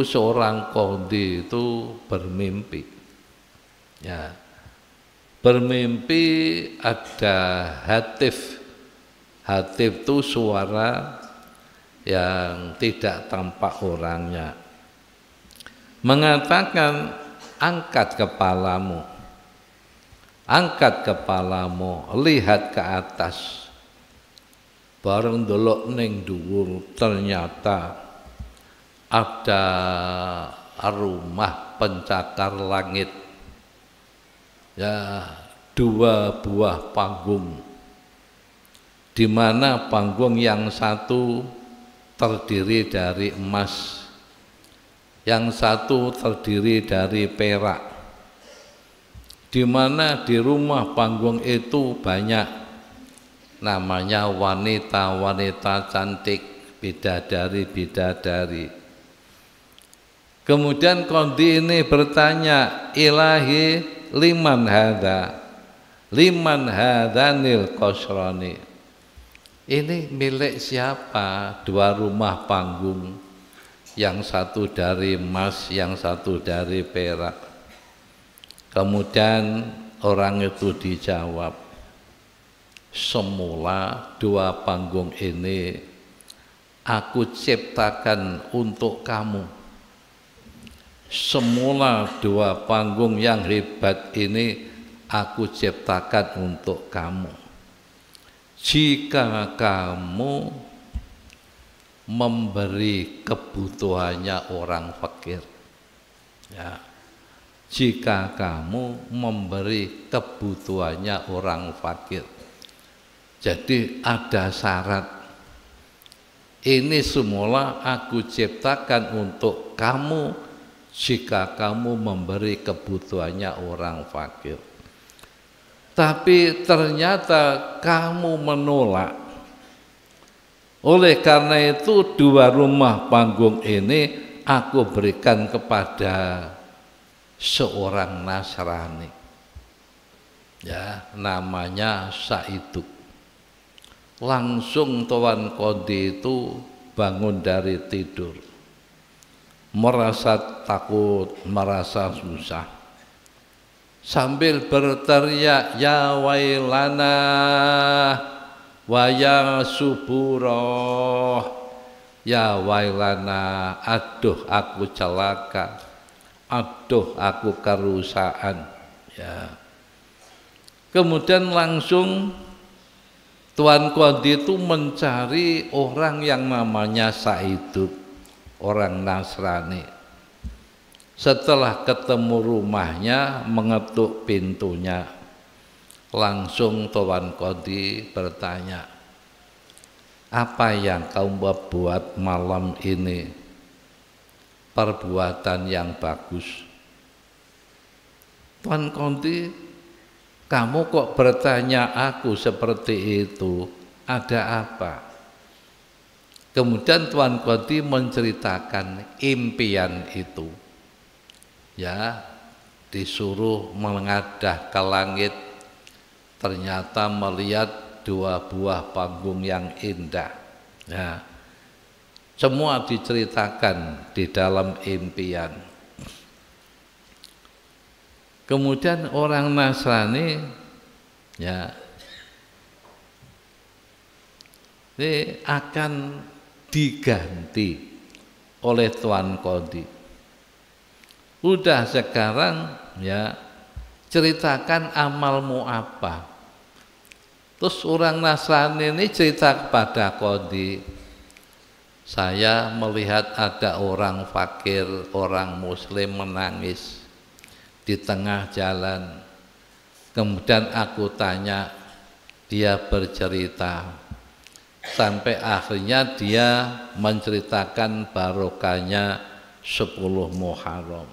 seorang qadhi itu bermimpi. Ya, bermimpi ada hatif. Hatif itu suara yang tidak tampak orangnya. Mengatakan, angkat kepalamu. Angkat kepalamu, lihat ke atas. Bareng delok ning dhuwur, ternyata ada rumah pencakar langit. Ya, 2 buah panggung, di mana panggung yang satu terdiri dari emas, yang satu terdiri dari perak. Di mana di rumah panggung itu banyak namanya wanita-wanita cantik, bidadari-bidadari. Kemudian qadhi ini bertanya, ilahi liman hadanil qasrani. Ini milik siapa? 2 rumah panggung, yang satu dari emas, yang satu dari perak. Kemudian orang itu dijawab, semula 2 panggung ini aku ciptakan untuk kamu. Semula 2 panggung yang hebat ini aku ciptakan untuk kamu. Jika kamu memberi kebutuhannya orang fakir, ya, jika kamu memberi kebutuhannya orang fakir. Jadi ada syarat. Ini semula aku ciptakan untuk kamu jika kamu memberi kebutuhannya orang fakir. Tapi ternyata kamu menolak. Oleh karena itu 2 rumah panggung ini aku berikan kepada seorang Nasrani, ya, namanya Saiduk. Langsung Tuan Qadhi itu bangun dari tidur, merasa takut, merasa susah, sambil berteriak, ya wailana wa ya suburoh, ya wailana, aduh aku celaka, aduh aku kerusakan, ya. Kemudian langsung Tuan Qadhi itu mencari orang yang namanya Saiduk, orang Nasrani. Setelah ketemu rumahnya, mengetuk pintunya, langsung Tuan Qadhi bertanya, apa yang kau buat malam ini? Perbuatan yang bagus. Tuan Qadhi, kamu kok bertanya aku seperti itu? Ada apa? Kemudian Tuan Qadhi menceritakan impian itu. Ya, disuruh mengadah ke langit, ternyata melihat 2 buah panggung yang indah. Ya, semua diceritakan di dalam impian. Kemudian orang Nasrani, ya, ini akan diganti oleh Tuan Qadhi. Udah sekarang, ya, ceritakan amalmu apa. Terus orang Nasrani ini cerita kepada Qadhi, saya melihat ada orang fakir, orang muslim menangis di tengah jalan. Kemudian aku tanya, dia bercerita, sampai akhirnya dia menceritakan barokahnya 10 Muharram.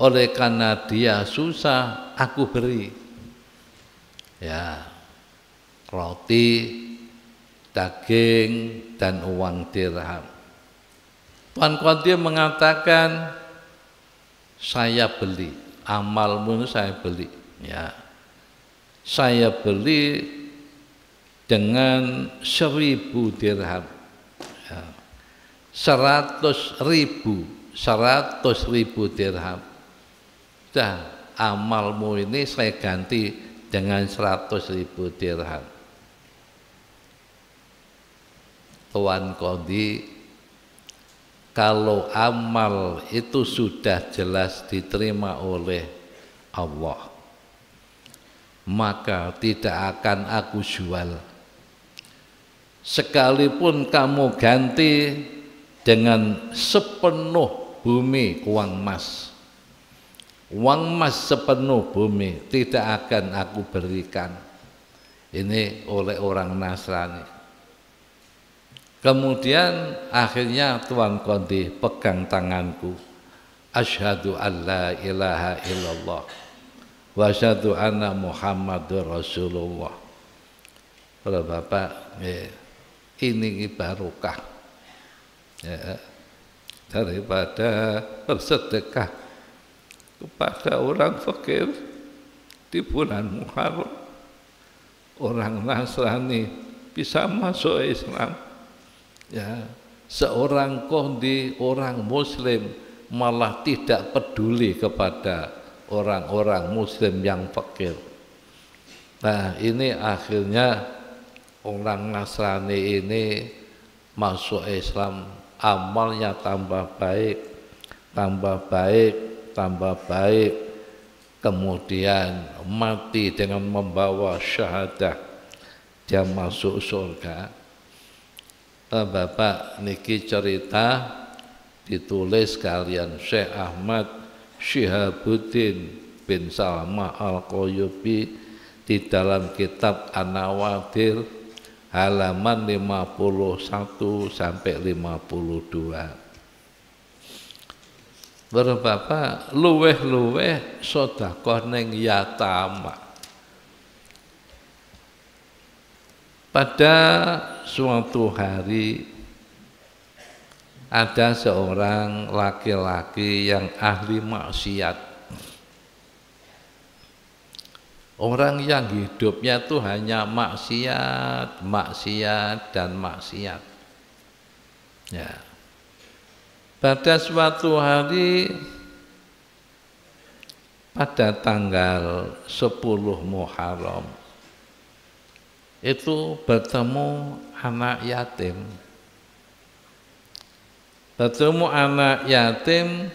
Oleh karena dia susah, aku beri, ya, roti, daging, dan uang dirham. Tuan Qadhi mengatakan, saya beli, amalmu saya beli, ya, saya beli dengan 1000 dirham, ya, 100.000 dirham. Dah, amalmu ini saya ganti dengan 100.000 dirham. Tuan Qadhi, kalau amal itu sudah jelas diterima oleh Allah, maka tidak akan aku jual. Sekalipun kamu ganti dengan sepenuh bumi uang emas, sepenuh bumi tidak akan aku berikan. Ini oleh orang Nasrani. Kemudian akhirnya Tuan Qadhi pegang tanganku, asyhadu an la ilaha illallah wa asyhadu anna Muhammadur Rasulullah. Kalau Bapak, ini barokah, ya, daripada bersedekah kepada orang fakir di bulan Muharram, orang Nasrani bisa masuk Islam. Ya, seorang Qadhi, orang Muslim malah tidak peduli kepada orang-orang Muslim yang fakir. Nah, ini akhirnya orang Nasrani ini masuk Islam, amalnya tambah baik, tambah baik, tambah baik. Kemudian mati dengan membawa syahadah, dia masuk surga. Bapak niki cerita ditulis kalian Syekh Ahmad Syihabuddin bin Salma Al-Qayyubi di dalam kitab An-Nawadir halaman 51 sampai 52. Bapak luweh-luweh sedekah ning yatama. Pada suatu hari ada seorang laki-laki yang ahli maksiat. Orang yang hidupnya tuh hanya maksiat, maksiat, dan maksiat. Ya. Pada suatu hari, pada tanggal 10 Muharram, itu bertemu anak yatim. Bertemu anak yatim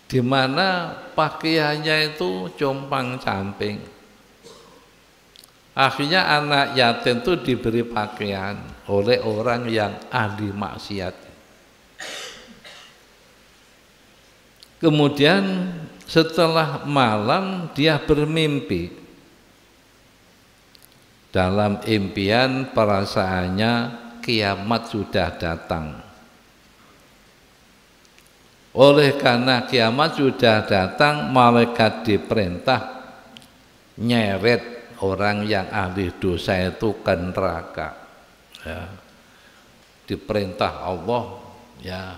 di mana pakaiannya itu compang-camping. Akhirnya anak yatim itu diberi pakaian oleh orang yang ahli maksiat. Kemudian setelah malam dia bermimpi. Dalam impian perasaannya kiamat sudah datang. Oleh karena kiamat sudah datang, malaikat diperintah nyeret orang yang ahli dosa itu ke neraka. Ya. Diperintah Allah, ya,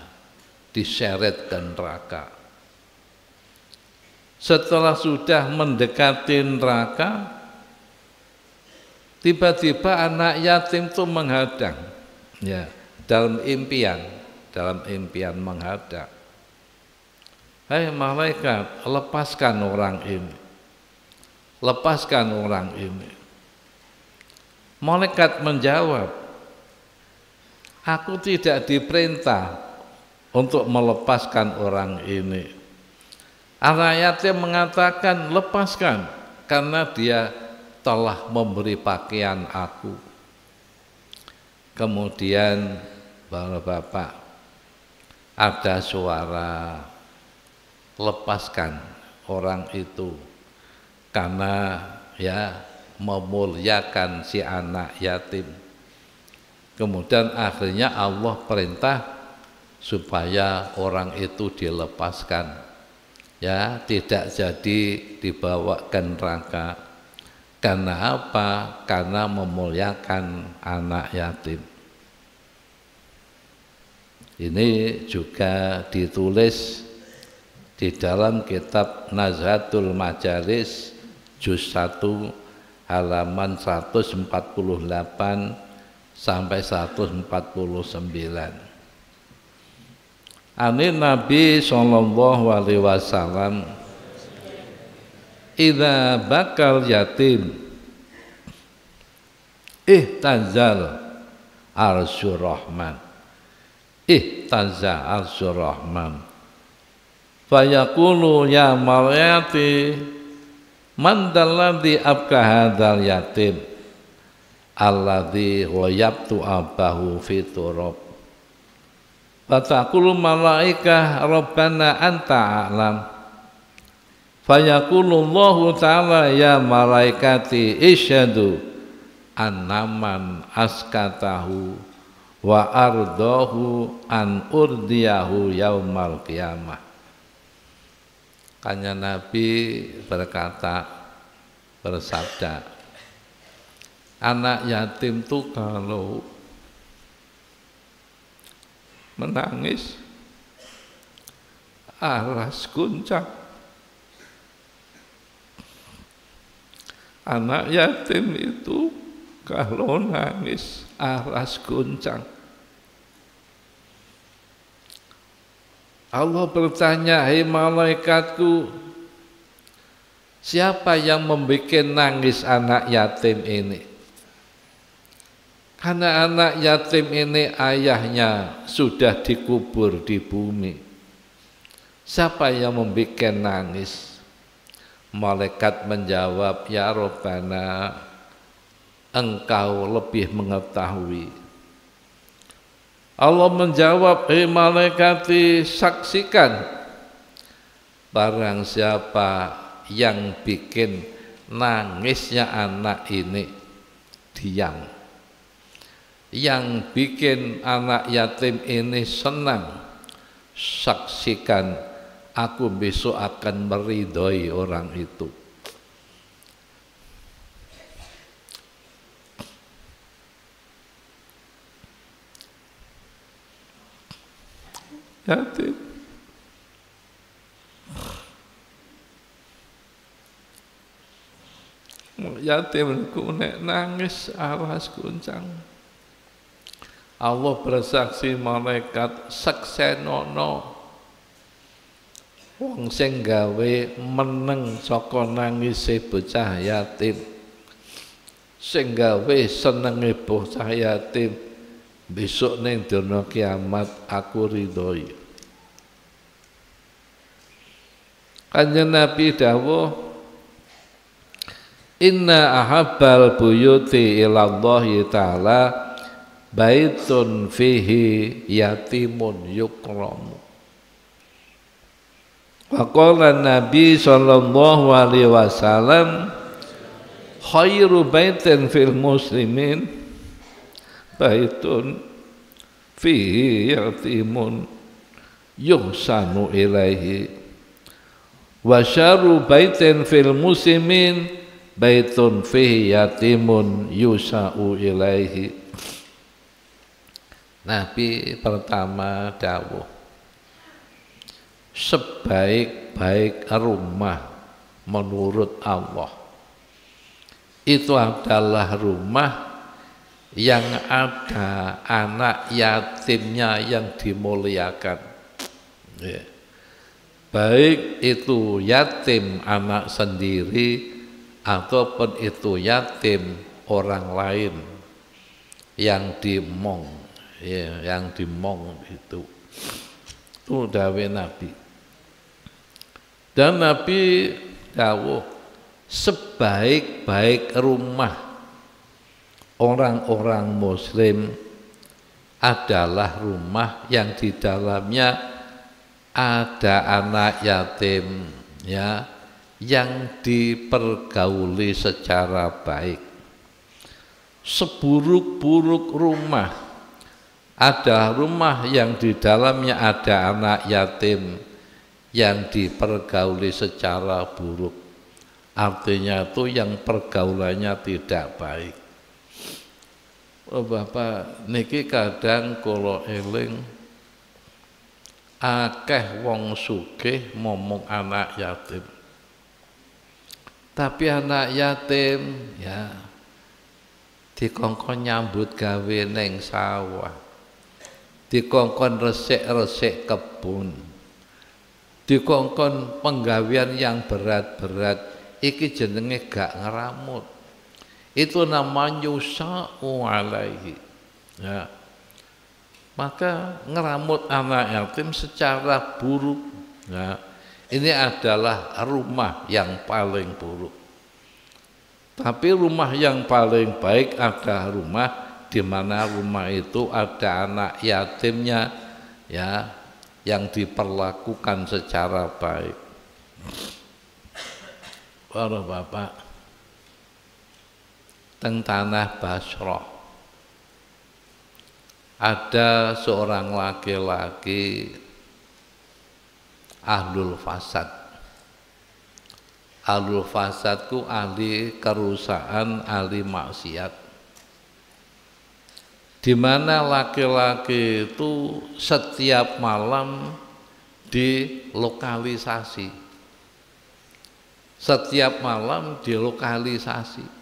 diseret ke neraka. Setelah sudah mendekati neraka, tiba-tiba anak yatim itu menghadang, ya, dalam impian menghadang. Hai malaikat, lepaskan orang ini. Lepaskan orang ini. Malaikat menjawab, aku tidak diperintah untuk melepaskan orang ini. Anak yatim mengatakan, lepaskan, karena dia telah memberi pakaian aku. Kemudian bapak-bapak, ada suara, lepaskan orang itu, karena ya memuliakan si anak yatim. Kemudian akhirnya Allah perintah supaya orang itu dilepaskan, ya, tidak jadi dibawa ke neraka. Karena apa? Karena memuliakan anak yatim. Ini juga ditulis di dalam kitab Nazhatul Majalis juz 1 halaman 148 sampai 149. Ani Nabi sallallahu alaihi wasallam, idza bakal yatim ihtazal arsyur rahman, ihtaza arsyur rahman, fayaqulu ya malayati man dalladhi abka hadzal yatim alladhi ghayabtu abahu fi turab, fataqulu malaikah rabbana anta a'lam, fayaqulu Allahu ta'ala ya malaikati isyhadu annaman askatahu wa ardahu an urdiyahu yaumal qiyamah. Kanjeng Nabi bersabda, anak yatim itu kalau menangis aras guncang. Anak yatim itu kalau nangis aras guncang. Allah bertanya, hei malaikatku, siapa yang membuat nangis anak yatim ini? Karena anak yatim ini ayahnya sudah dikubur di bumi. Siapa yang membuat nangis? Malaikat menjawab, ya Rabbana, engkau lebih mengetahui. Allah menjawab, hei malaikati, saksikan barang siapa yang bikin nangisnya anak ini diam, yang bikin anak yatim ini senang, saksikan aku besok akan meridhoi orang itu. yatim. Yatim ku nek nangis awas kuncang. Allah bersaksi, malaikat saksenono wong sing gawe meneng saka nangise bocah yatim, sing gawe senenge bocah yatim, besok ning dina kiamat aku ridhoi. Kanjeng Nabi dawuh, inna ahabbal buyuti ilallahi ta'ala baitun fihi yatimun yukramu. Wa qala Nabi sallallahu alaihi wasallam, khairu baitin fil muslimin baitun fihi yatimun yuhsanu ilaihi wa syarru baitin fil muslimin baitun fihi yatimun yusa'u ilaihi. Nabi pertama dawuh, sebaik-baik rumah menurut Allah itu adalah rumah yang ada anak yatimnya yang dimuliakan. Ya. Baik itu yatim anak sendiri ataupun itu yatim orang lain yang dimong, ya, yang dimong itu dawuh Nabi. Dan Nabi dawuh, sebaik-baik rumah orang-orang muslim adalah rumah yang di dalamnya ada anak yatim, ya, yang dipergauli secara baik. Seburuk-buruk rumah ada rumah yang di dalamnya ada anak yatim yang dipergauli secara buruk. Artinya itu yang pergaulannya tidak baik. Oh Bapak, niki kadang kula eling akeh wong sugih momong anak yatim. Tapi anak yatim ya dikongkon nyambut gawe neng sawah, dikongkon resik-resik kebun, dikongkon penggawean yang berat-berat, iki jenenge gak ngeramut. Itu namanya yusa'u alaihi. Ya. Maka ngeramut anak yatim secara buruk, ya, ini adalah rumah yang paling buruk. Tapi rumah yang paling baik ada rumah di mana rumah itu ada anak yatimnya, ya, yang diperlakukan secara baik. Para bapak, teng tanah Basrah ada seorang laki-laki ahlul fasad. Ahlul fasad ku ahli kerusakan, ahli maksiat. Di mana laki-laki itu setiap malam dilokalisasi. Setiap malam dilokalisasi.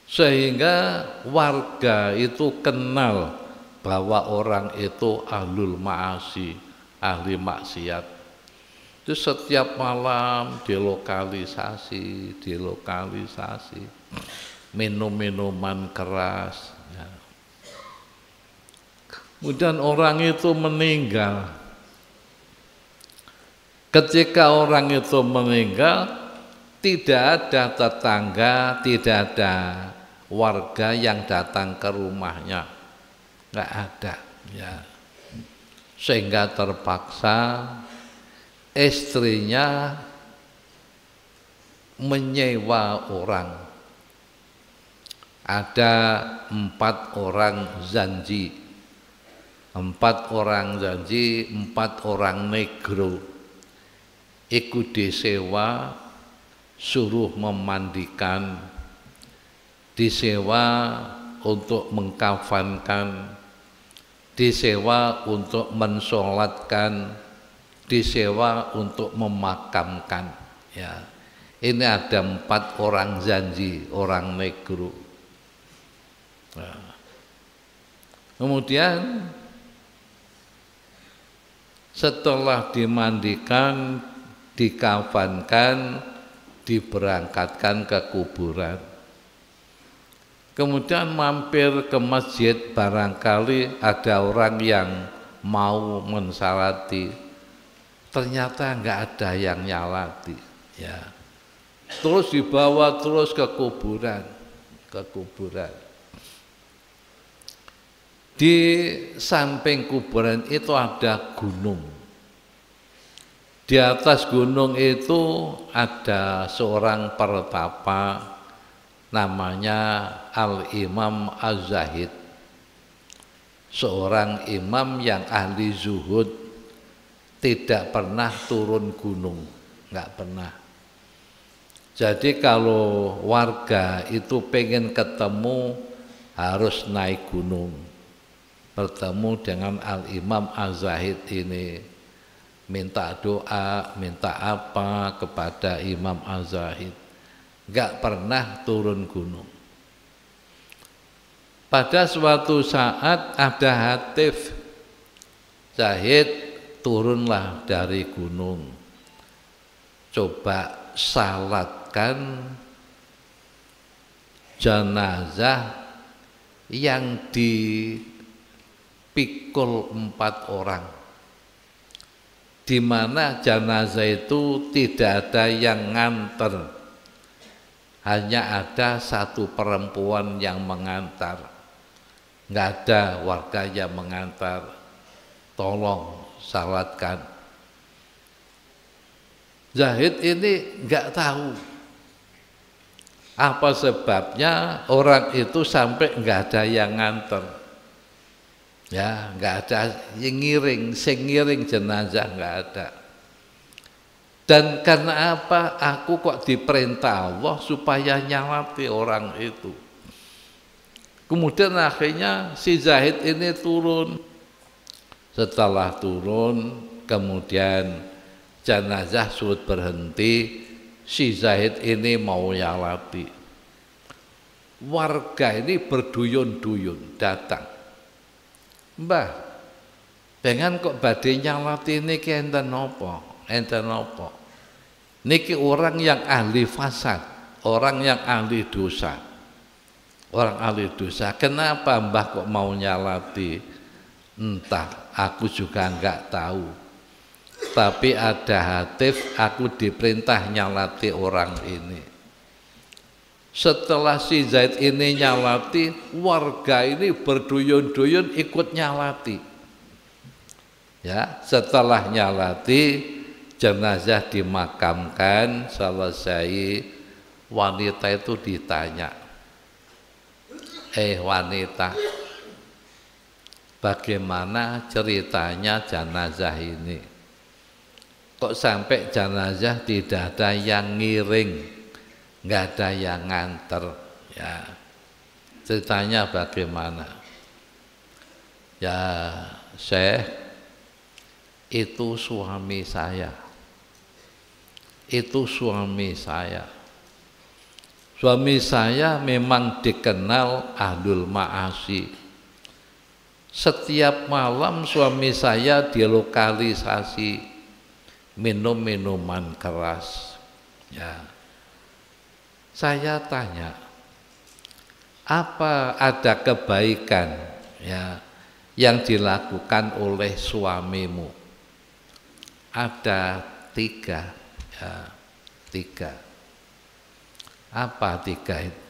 Sehingga warga itu kenal bahwa orang itu ahlul ma'asi, ahli maksiat. Itu setiap malam dilokalisasi, minum-minuman keras. Ya. Kemudian orang itu meninggal. Ketika orang itu meninggal, tidak ada tetangga, tidak ada warga yang datang ke rumahnya, nggak ada, ya. Sehingga terpaksa istrinya menyewa orang. Ada 4 orang zanji, 4 orang negro, ikut disewa, suruh memandikan, disewa untuk mengkafankan, disewa untuk mensolatkan, disewa untuk memakamkan. Ya, ini ada 4 orang zanji, orang negro. Nah, kemudian setelah dimandikan, dikafankan, diberangkatkan ke kuburan. Kemudian mampir ke masjid, barangkali ada orang yang mau mensalati, ternyata nggak ada yang nyalati, ya. Terus dibawa terus ke kuburan, ke kuburan. Di samping kuburan itu ada gunung. Di atas gunung itu ada seorang pertapa, namanya Al-Imam Az-Zahid, seorang imam yang ahli zuhud, tidak pernah turun gunung, nggak pernah. Jadi kalau warga itu pengen ketemu harus naik gunung, bertemu dengan Al-Imam Az-Zahid ini, minta doa, minta apa kepada Imam Az-Zahid. Gak pernah turun gunung. Pada suatu saat ada hatif, Zahid turunlah dari gunung, coba salatkan jenazah yang dipikul 4 orang, di mana jenazah itu tidak ada yang nganter, hanya ada 1 perempuan yang mengantar, nggak ada warga yang mengantar. Tolong salatkan. Zahid ini nggak tahu apa sebabnya orang itu sampai nggak ada yang nganter, ya, nggak ada yang ngiring, ngiring jenazah nggak ada. Dan karena apa? Aku kok diperintah Allah supaya nyalati orang itu. Kemudian akhirnya si Zahid ini turun. Setelah turun, kemudian jenazah sudah berhenti. Si Zahid ini mau nyalati. Warga ini berduyun-duyun datang. Mbah, dengan kok badhe nyalati niki enten napa? Enten napa? Niki orang yang ahli fasad, orang yang ahli dosa, orang ahli dosa. Kenapa mbah kok mau nyalati? Entah, aku juga enggak tahu. Tapi ada hatif, aku diperintah nyalati orang ini. Setelah si Zaid ini nyalati, warga ini berduyun-duyun ikut nyalati. Ya, setelah nyalati, jenazah dimakamkan, selesai, wanita itu ditanya, wanita, bagaimana ceritanya jenazah ini? Kok sampai jenazah tidak ada yang ngiring, nggak ada yang nganter, ya, ceritanya bagaimana? Ya, Syekh, itu suami saya. Itu suami saya. Suami saya memang dikenal ahlul ma'asi. Setiap malam suami saya dilokalisasi minum minuman keras. Ya. Saya tanya, apa ada kebaikan, ya, yang dilakukan oleh suamimu? Ada 3. Ya, 3. Apa 3 itu?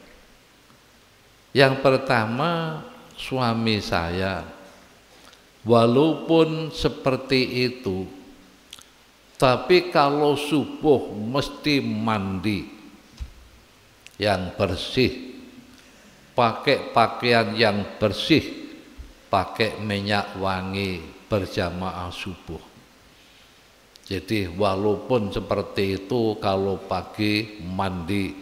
Yang pertama, suami saya walaupun seperti itu, tapi kalau subuh mesti mandi yang bersih, pakai pakaian yang bersih, pakai minyak wangi berjamaah subuh. Jadi walaupun seperti itu, kalau pagi mandi,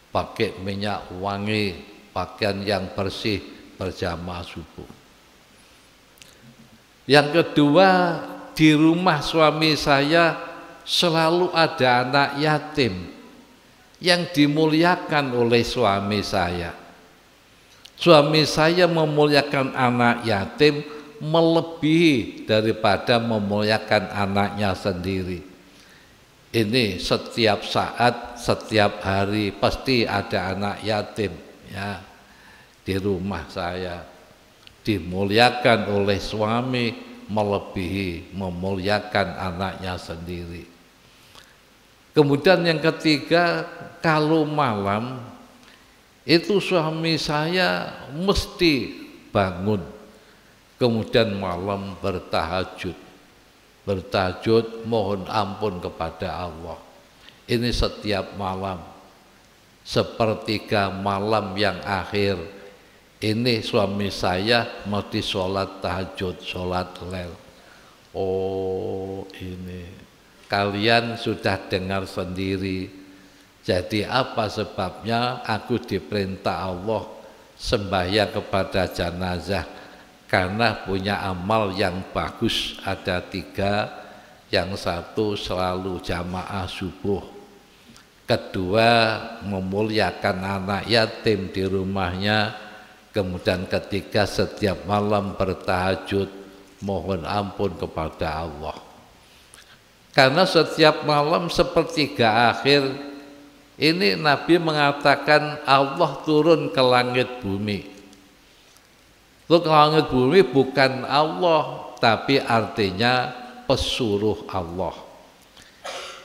pakai minyak wangi, pakaian yang bersih, berjamaah subuh. Yang kedua, di rumah suami saya selalu ada anak yatim yang dimuliakan oleh suami saya. Suami saya memuliakan anak yatim melebihi daripada memuliakan anaknya sendiri. Ini setiap saat, setiap hari pasti ada anak yatim ya di rumah saya, dimuliakan oleh suami melebihi memuliakan anaknya sendiri. Kemudian yang ketiga, kalau malam itu suami saya mesti bangun, kemudian malam bertahajud mohon ampun kepada Allah. Ini setiap malam, sepertiga malam yang akhir ini suami saya mesti sholat tahajud, sholat lel. Oh, ini kalian sudah dengar sendiri. Jadi apa sebabnya aku diperintah Allah sembahyang kepada jenazah? Karena punya amal yang bagus ada 3. Yang satu selalu jamaah subuh, kedua memuliakan anak yatim di rumahnya, kemudian ketiga setiap malam bertahajud mohon ampun kepada Allah. Karena setiap malam sepertiga akhir ini Nabi mengatakan Allah turun ke langit bumi. Itu ke langit bumi bukan Allah, tapi artinya pesuruh Allah.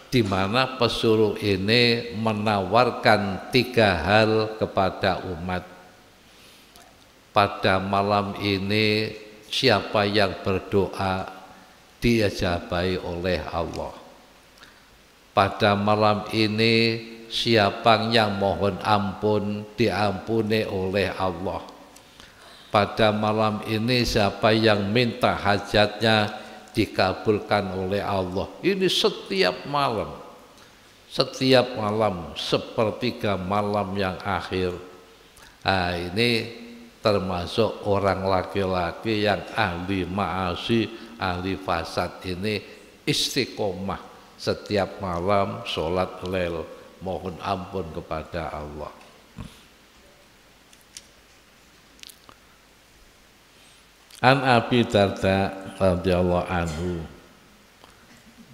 Di mana pesuruh ini menawarkan 3 hal kepada umat. Pada malam ini siapa yang berdoa diijabahi oleh Allah. Pada malam ini siapa yang mohon ampun diampuni oleh Allah. Pada malam ini siapa yang minta hajatnya dikabulkan oleh Allah. Ini setiap malam sepertiga malam yang akhir. Nah, ini termasuk orang laki-laki yang ahli ma'asi, ahli fasad ini istiqomah setiap malam sholat lel mohon ampun kepada Allah. An Abi Darda radhiyallahu anhu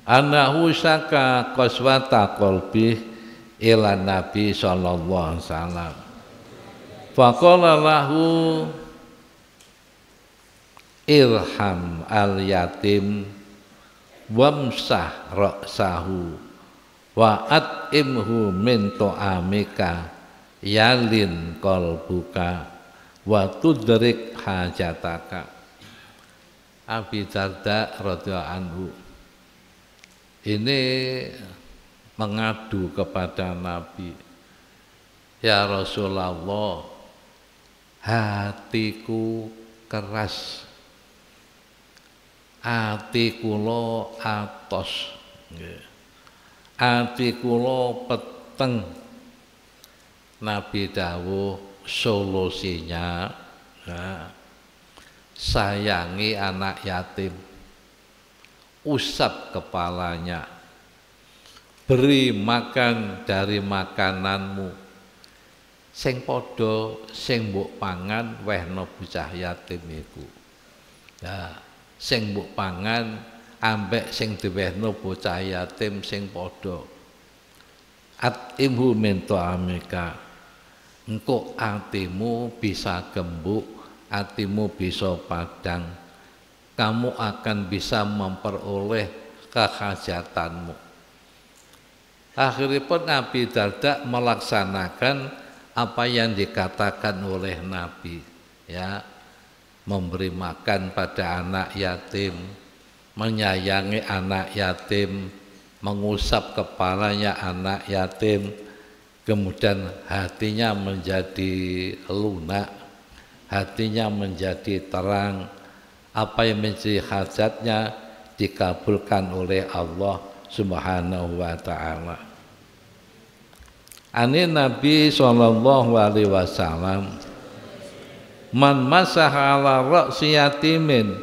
annahu syaka qaswata qalbi ila Nabi sallallahu alaihi wasallam faqala lahu irham al yatim wamsah ra'sahu wa at'imhu min ta'amika yalin qalbuka wa tudrik hajataka. Abi Darda radhiyallahu anhu ini mengadu kepada Nabi, ya Rasulullah, hatiku keras, ati kula atos, ati kula peteng. Nabi dawuh solusinya, sayangi anak yatim, usap kepalanya, beri makan dari makananmu, sing podo sing mbok pangan wehno bocah yatim iku. Ya, sing mbok pangan ambek sing diwehno bocah yatim sing podo. At-imhu min ta'amika, engko atimu bisa gembuk, hatimu bisa padang, kamu akan bisa memperoleh kehajatanmu. Akhirnya pun Nabi Darda melaksanakan apa yang dikatakan oleh Nabi, ya, memberi makan pada anak yatim, menyayangi anak yatim, mengusap kepalanya anak yatim, kemudian hatinya menjadi lunak, hatinya menjadi terang, apa yang menjadi hajatnya dikabulkan oleh Allah Subhanahu wa ta'ala. Ani Nabi sallallahu alaihi wasallam, man masaha ala ra'si yatimin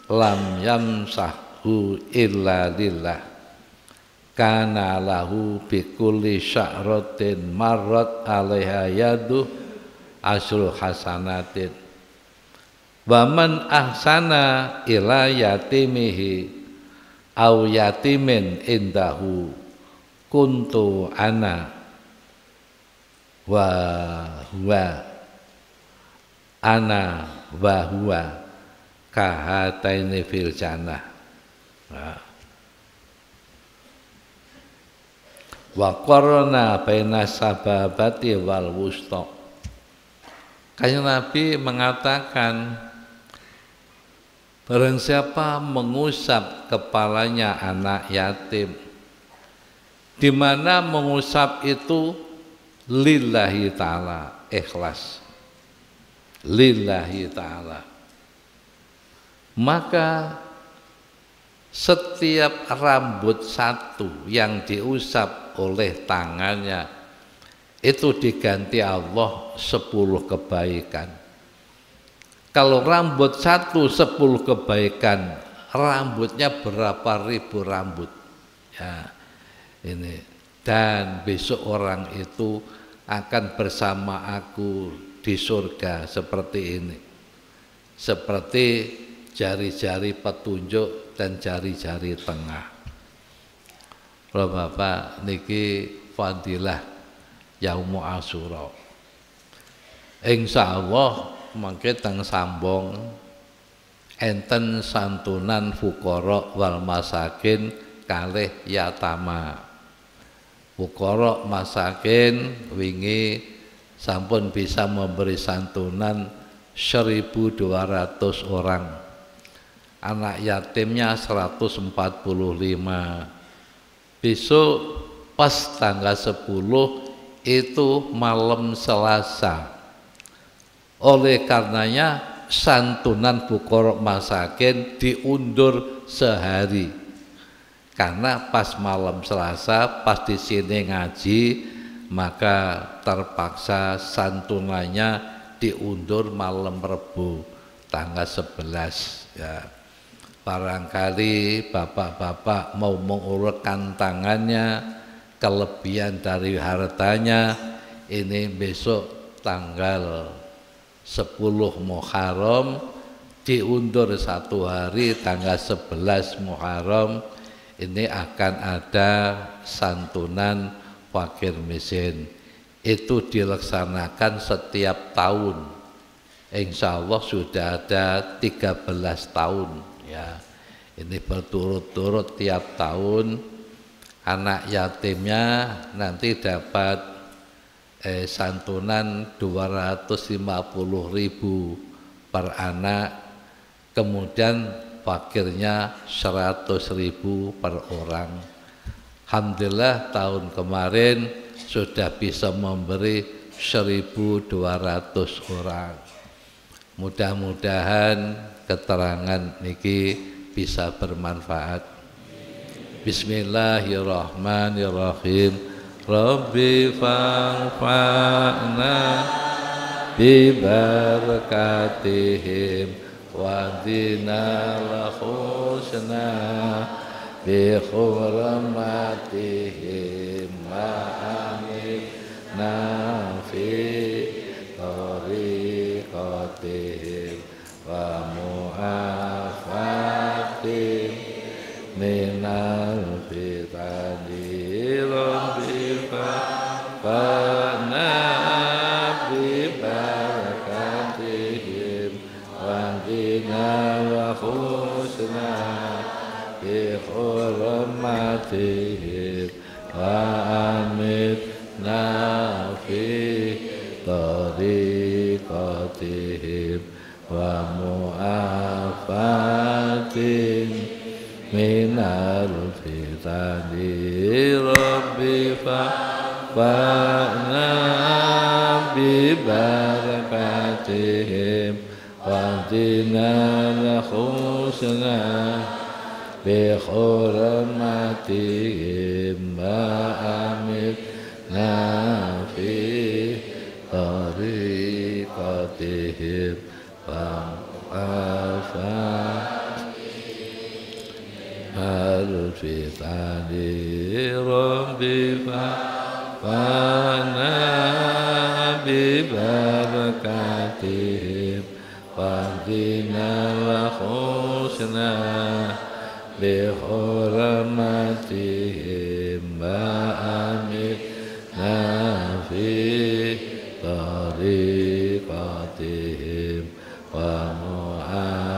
lam yamsahu illa lillah kana lahu bikulli sya'ratin marrat 'alaiha yadu asyru hasanatin wa man ahsana ila yatimihi aw yatimin indahu kuntu ana wa huwa ana wa huwa kahataini fil jannah. Wa qarna baina sababati wal wusta. Kanjeng Nabi mengatakan barang siapa mengusap kepalanya anak yatim, di mana mengusap itu lillahi ta'ala, ikhlas lillahi ta'ala, maka setiap rambut satu yang diusap oleh tangannya itu diganti Allah 10 kebaikan. Kalau rambut satu 10 kebaikan, rambutnya berapa ribu rambut ya ini. Dan besok orang itu akan bersama aku di surga seperti ini, seperti jari-jari petunjuk dan jari-jari tengah. Bapak niki fadilah Yaumu Asyura. Insyaallah mangke teng sambung enten santunan fuqara wal masakin kalih yatama. Fuqara masakin wingi sampun bisa memberi santunan 1.200 orang. Anak yatimnya 145. Besok pas tanggal 10 itu malam Selasa. Oleh karenanya santunan fuqara masakin diundur sehari. Karena pas malam Selasa, pas di sini ngaji, maka terpaksa santunannya diundur malam Rebu tanggal 11 ya. Barangkali bapak-bapak mau mengulurkan tangannya, kelebihan dari hartanya, ini besok tanggal 10 Muharram diundur 1 hari, tanggal 11 Muharram ini akan ada santunan fakir miskin. Itu dilaksanakan setiap tahun. Insya Allah sudah ada 13 tahun ya. Ini berturut-turut tiap tahun anak yatimnya nanti dapat santunan 250.000 per anak, kemudian fakirnya 100.000 per orang. Alhamdulillah tahun kemarin sudah bisa memberi 1.200 orang. Mudah-mudahan keterangan niki bisa bermanfaat. Bismillahirrahmanirrahim. Rabbi fa'fa'na bi barakatihim wa dina lahusna bi hurmatihim ma'amina fi tariqatihim wa mu'afatihim minal fitani rabbi fa'fa'na bi barakatihim wa dina lahusna bi hurmatihim wa amitna fi tariqatihim wa mu'afatin minal fitani rabbi fa'fa'na bi barakatihim wa dina lahusna bi hurmatihim wa amitna fi tariqatihim wa afa الفتن ربي فانا ببركاتهم واهدنا الحسنى بحرمتهم وآمنا في طريقتهم ومعافاتهم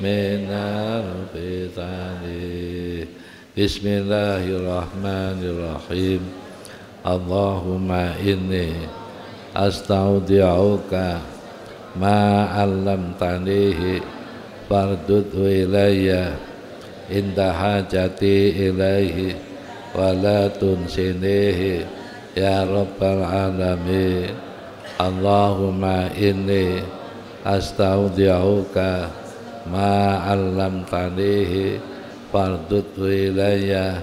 من الفتن. Bismillahirrahmanirrahim. Allahumma inni astaudi'uka ma 'allamtanihi fardudhu ilayya inda hajati ilaihi wa la tunsinihi ya rabbal alamin. Allahumma inni astaudi'uka ma 'allamtanihi fardudhu ilayya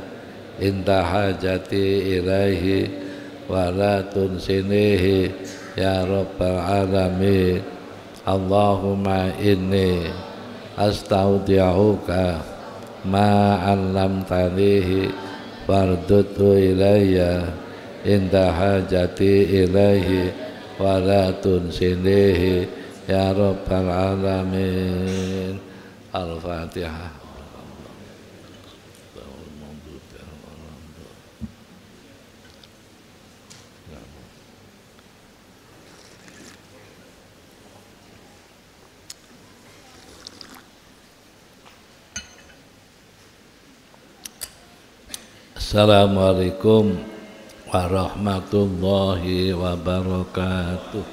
inda hajati ilaihi wa la tunsinihi ya rabbal alamin. Allahumma inni astaudi'uka ma 'allamtanihi fardudhu ilayya inda hajati ilaihi wa la tunsinihi ya rabbal alamin. Al-Fatihah. Assalamualaikum warahmatullahi wabarakatuh.